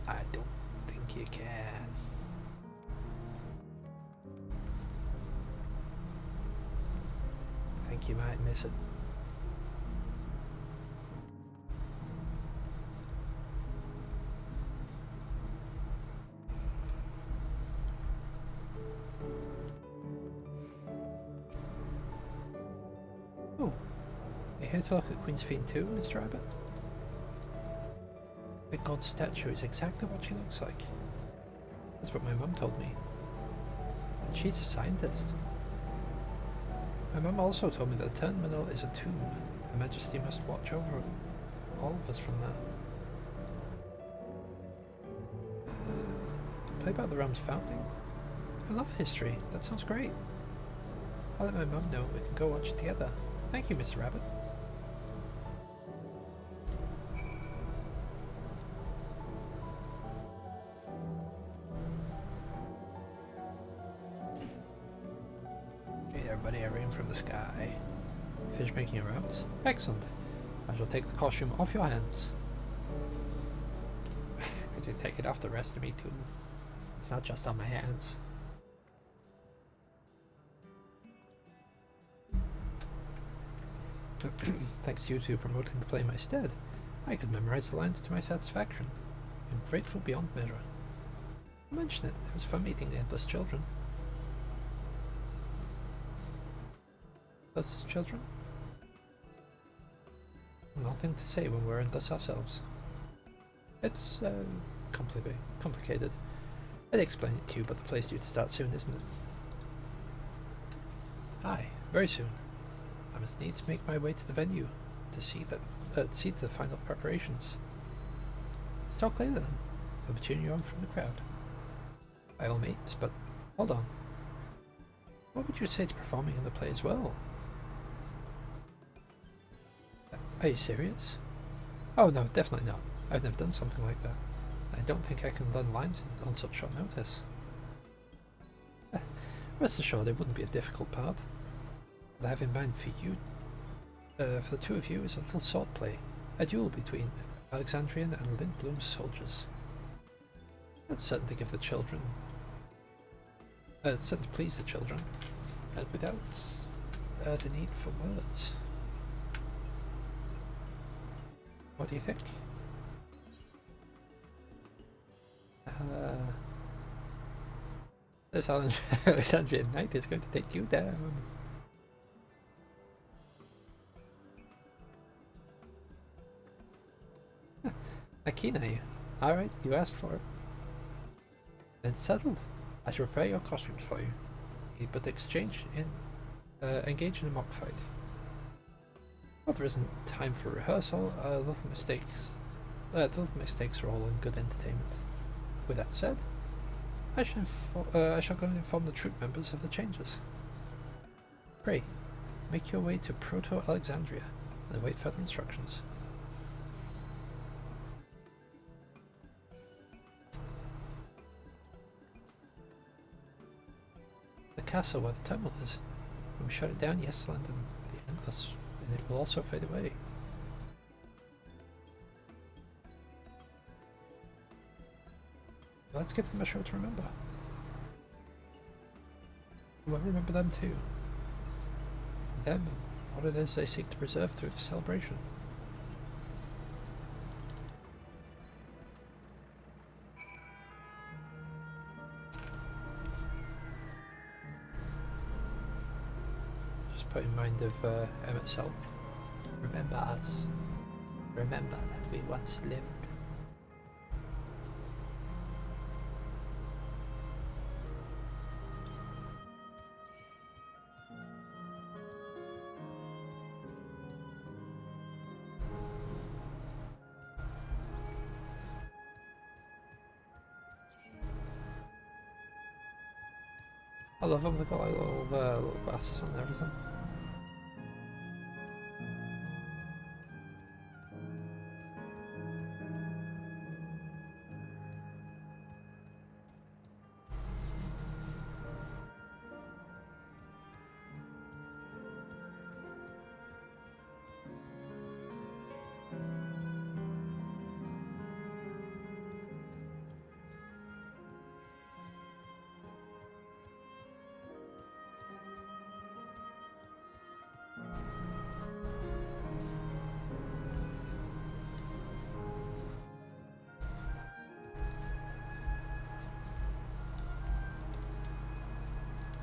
A: I don't think you can. I think you might miss it. Oh, you here to look at Queen's Fiend too, Mr. Rabbit? The god statue is exactly what she looks like. That's what my mum told me. And she's a scientist. My mum also told me that the terminal is a tomb. Her Majesty must watch over all of us from there. Play about the realm's founding? I love history. That sounds great. I'll let my mum know and we can go watch it together. Thank you, Mr. Rabbit. Hey there, buddy. I rain from the sky. Fish making your rounds? Excellent. I shall take the costume off your hands. Could you take it off the rest of me too? It's not just on my hands. Thanks to you two promoting the play in my stead, I could memorize the lines to my satisfaction. I'm grateful beyond measure. Mention it. It was fun meeting the endless children. Endless children? Nothing to say when we're endless ourselves. It's complicated. I'd explain it to you, but the play's due to start soon, isn't it? Aye, very soon. I must needs make my way to the venue to see to the final preparations. Let's talk later then. I'll be cheering you on from the crowd. By all means, but hold on. What would you say to performing in the play as well? Are you serious? Oh no, definitely not. I've never done something like that. I don't think I can learn lines on such short notice. Rest assured, it wouldn't be a difficult part. What I have in mind for you, for the two of you, is a little sword play, a duel between Alexandrian and Lindblom's soldiers. That's certain to give the children, certain to please the children, and without the need for words. What do you think? This Alexandrian knight is going to take you down. A keen, are you? Alright, you asked for it. Then settled. I shall prepare your costumes for you. But engage in a mock fight. Well, there isn't time for rehearsal. Little mistakes are all in good entertainment. With that said, I shall go and inform the troop members of the changes. Pray, make your way to Proto-Alexandria and await further instructions. The castle where the terminal is. When we shut it down, yes, London, the endless, and it will also fade away. Let's give them a show to remember. We'll remember them too. Them and what it is they seek to preserve through the celebration. Just put in mind of Emmett Selk. Remember us. Remember that we once lived. I love them, they've got like little glasses and everything.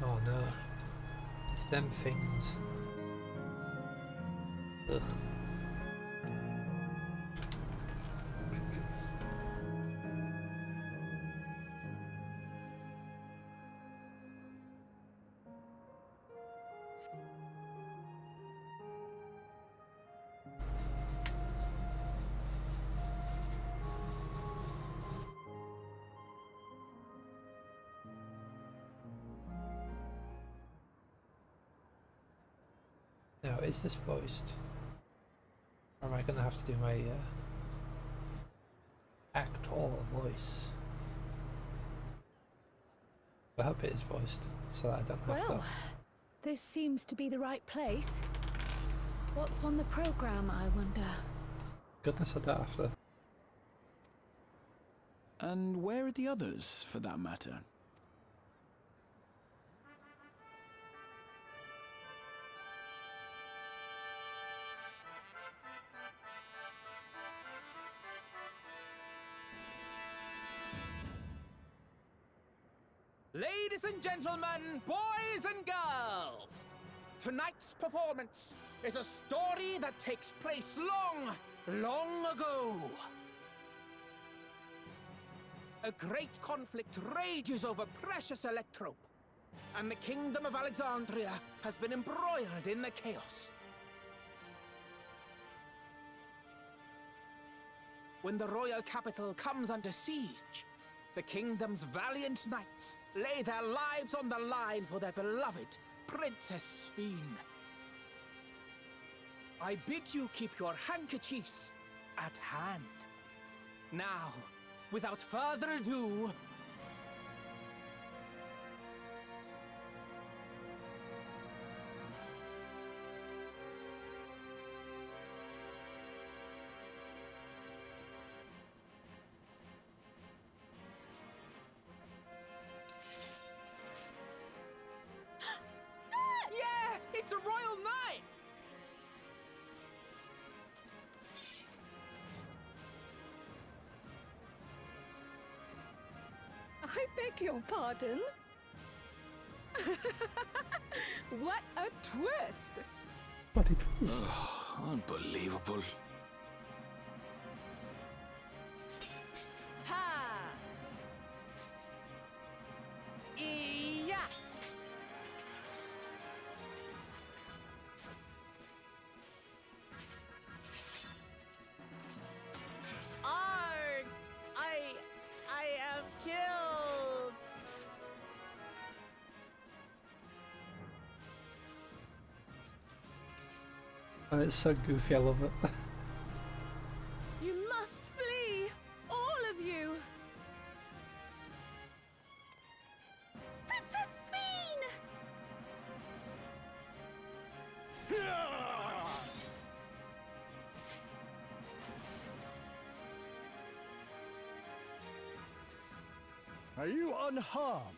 A: Oh no, it's them things. Ugh. Now, is this voiced? Or am I going to have to do my actor voice? I hope it is voiced, so that I don't have
P: Well,
A: to.
P: this seems to be the right place. What's on the program, I wonder?
A: Goodness, I don't have to.
L: And where are the others, for that matter?
T: Ladies and gentlemen, boys and girls, tonight's performance is a story that takes place long, long ago. A great conflict rages over precious electrope, and the kingdom of Alexandria has been embroiled in the chaos. When the royal capital comes under siege, the kingdom's valiant knights lay their lives on the line for their beloved Princess Sphene. I bid you keep your handkerchiefs at hand. Now, without further ado, yeah, it's a royal knight!
P: I beg your pardon?
U: What a twist!
A: What it was.
I: Unbelievable.
U: Ha! Yeah! Arg! I am killed!
A: Oh, it's so goofy, I love it.
U: You must flee! All of you!
D: Princess Sphene!
S: Are you unharmed?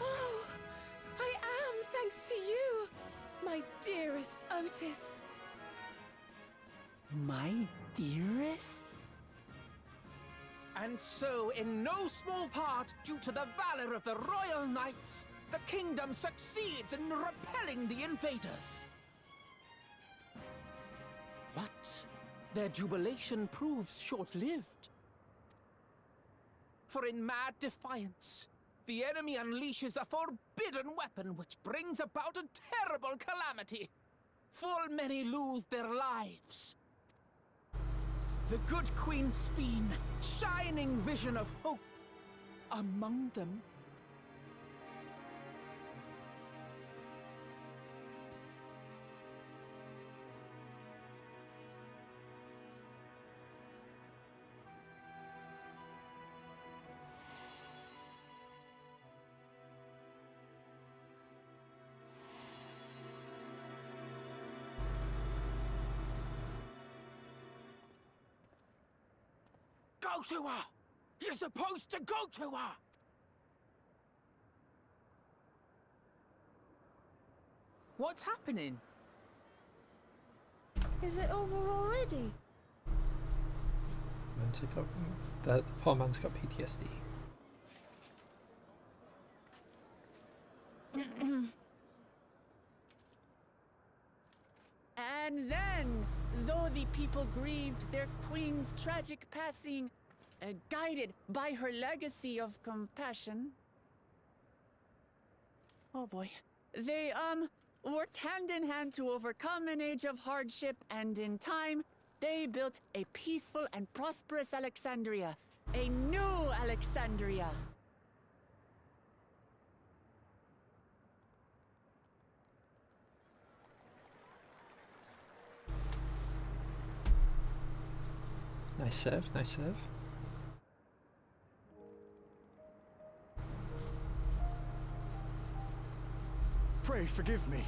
U: Oh, I am, thanks to you, my dearest Otis.
C: My dearest?
T: And so, in no small part due to the valor of the royal knights, the kingdom succeeds in repelling the invaders. But their jubilation proves short-lived. For in mad defiance, the enemy unleashes a forbidden weapon which brings about a terrible calamity. Full many lose their lives. The good Queen Sphene, shining vision of hope,
C: among them.
T: Go to her! You're supposed to go to her! What's happening?
U: Is it over already?
A: The poor man's got PTSD.
C: And then, though the people grieved their queen's tragic passing, guided by her legacy of compassion, oh boy, they, worked hand in hand to overcome an age of hardship, and in time, they built a peaceful and prosperous Alexandria. A new Alexandria.
A: Nice serve, nice serve.
S: Pray forgive me.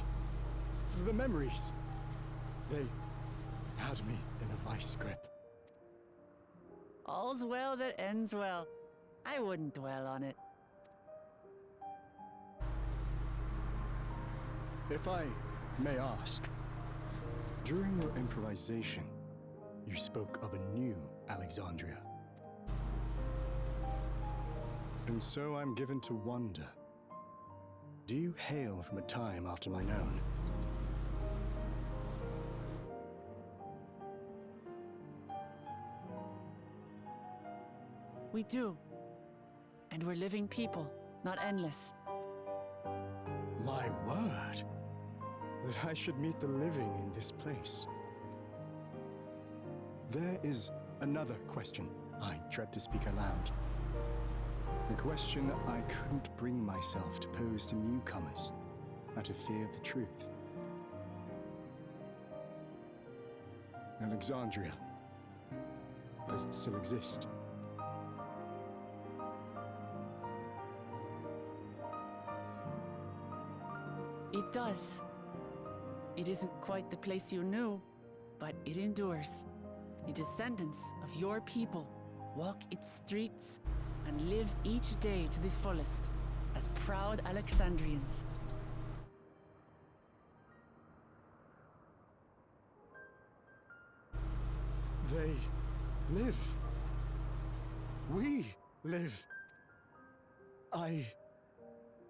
S: The memories. They had me in a vice grip.
C: All's well that ends well. I wouldn't dwell on it.
S: If I may ask, during your improvisation, you spoke of a new Alexandria. And so I'm given to wonder, do you hail from a time after mine own?
C: We do. And we're living people, not endless.
S: My word! That I should meet the living in this place. There is another question I dread to speak aloud. A question I couldn't bring myself to pose to newcomers out of fear of the truth. Alexandria, does it still exist?
C: It does. It isn't quite the place you knew, but it endures. The descendants of your people walk its streets and live each day to the fullest as proud Alexandrians.
S: They live. We live. I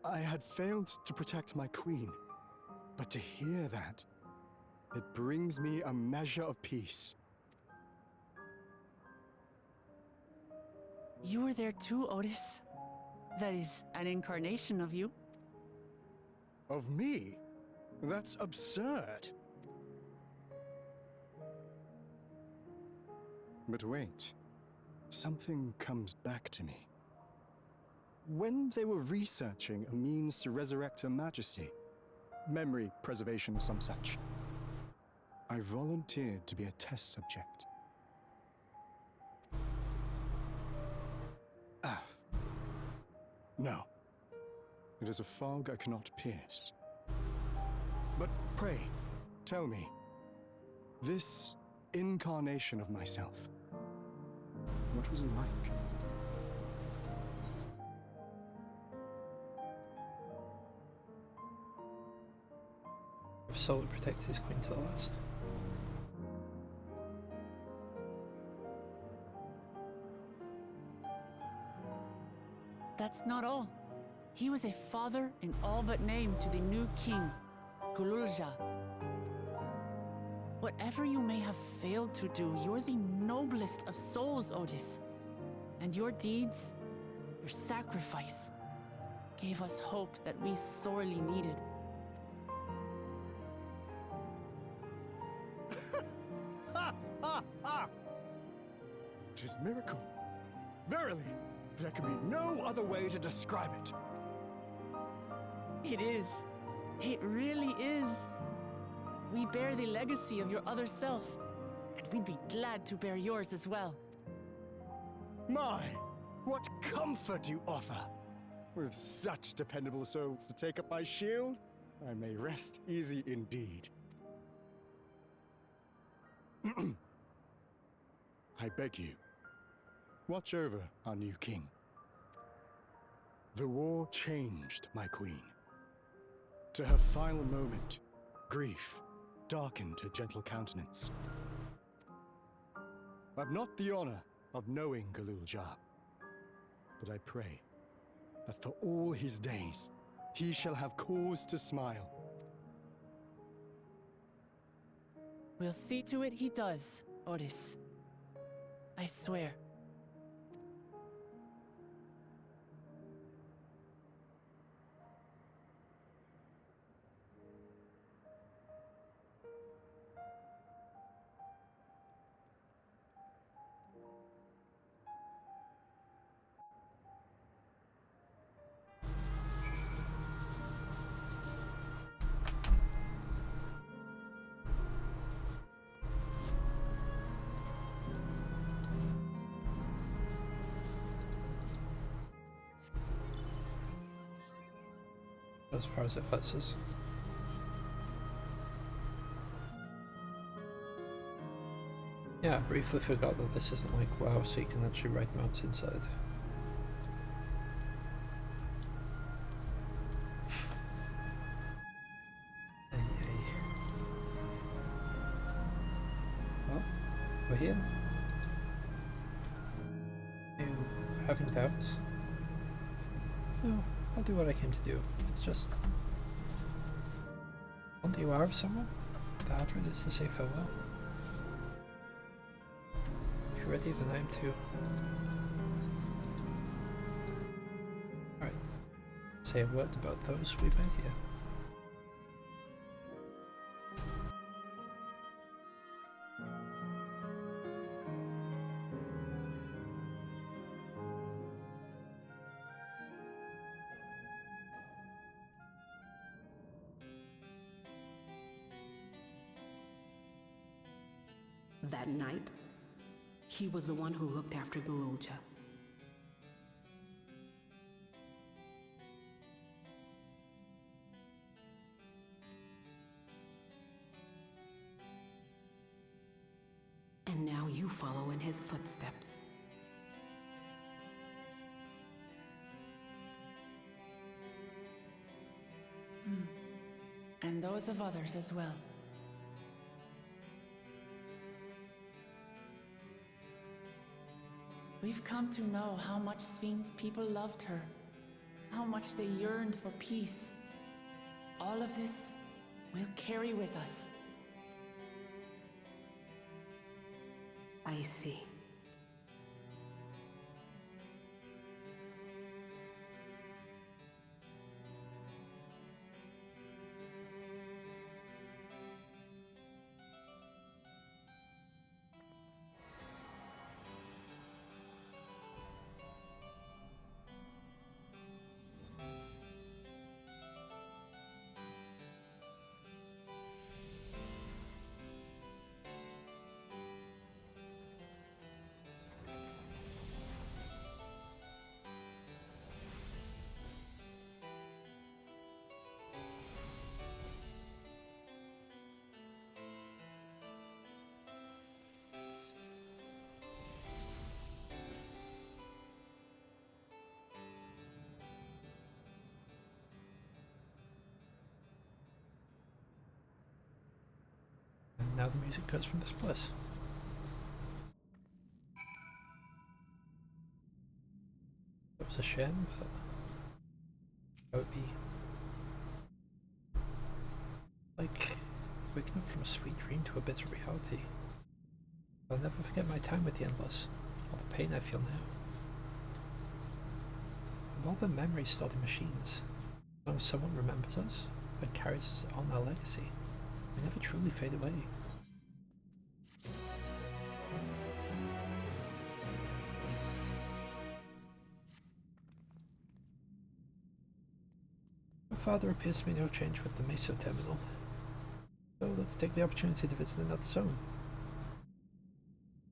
S: had failed to protect my queen, but to hear that, it brings me a measure of peace.
C: You were there too, Otis. That is an incarnation of you.
S: Of me? That's absurd. But wait, something comes back to me. When they were researching a means to resurrect Her Majesty, memory preservation or some such, I volunteered to be a test subject. No. It is a fog I cannot pierce. But pray, tell me, this incarnation of myself, what was it like?
A: Sol protected his queen to the last.
C: That's not all. He was a father in all but name to the new king, Gululja. Whatever you may have failed to do, you're the noblest of souls, Otis. And your deeds, your sacrifice, gave us hope that we sorely needed.
S: It is a miracle. Verily, There can be no other way to describe it.
C: It is. It really is. We bear the legacy of your other self, and we'd be glad to bear yours as well.
S: My, what comfort you offer! With such dependable souls to take up my shield, I may rest easy indeed. I beg you, watch over our new king. The war changed my queen. To her final moment, grief darkened her gentle countenance. I've not the honor of knowing Galul Jar, but I pray that for all his days, he shall have cause to smile.
C: We'll see to it he does, Otis. I swear.
A: As far as it lets us. Yeah, I briefly forgot that this isn't like WoW, so you can actually ride mounts inside. Well, we're here. You having doubts? No. I'll do what I came to do. It's just... the older you are of someone, the harder it is to say farewell. If you're ready, then I am too. Alright. Say a word about those we met here.
R: That night, he was the one who looked after Galulja. And now you follow in his footsteps.
C: And those of others as well. We've come to know how much Sven's people loved her, how much they yearned for peace. All of this we'll carry with us.
R: I see.
A: And now the music goes from this place. It was a shame, but that would be like waking up from a sweet dream to a bitter reality. I'll never forget my time with the Endless, or the pain I feel now. And all the memories stored in machines, as long as someone remembers us and carries on our legacy, we never truly fade away. far there appears to be no change with the Meso terminal. So let's take the opportunity to visit another zone.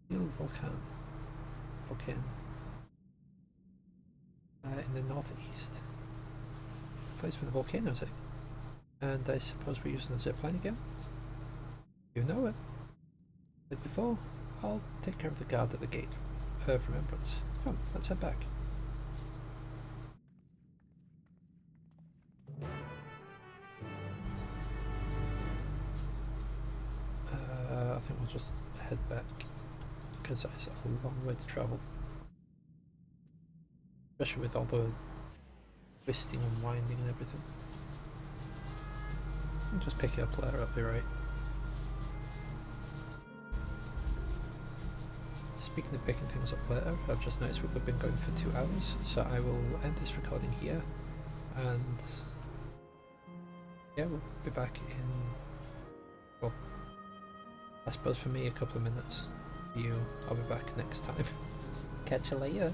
A: Steel Volcan. In the northeast. Place where the volcanoes are. And I suppose we're using the zipline again? You know it. Like before, I'll take care of the guard at the gate of remembrance. Come, let's head back. I think we'll just head back because it's a long way to travel. Especially with all the twisting and winding and everything. I'll just pick it up later, I'll be right. Speaking of picking things up later, I've just noticed we've been going for 2 hours, so I will end this recording here, and yeah, we'll be back in, well, I suppose for me a couple of minutes. For you, I'll be back next time. Catch you later.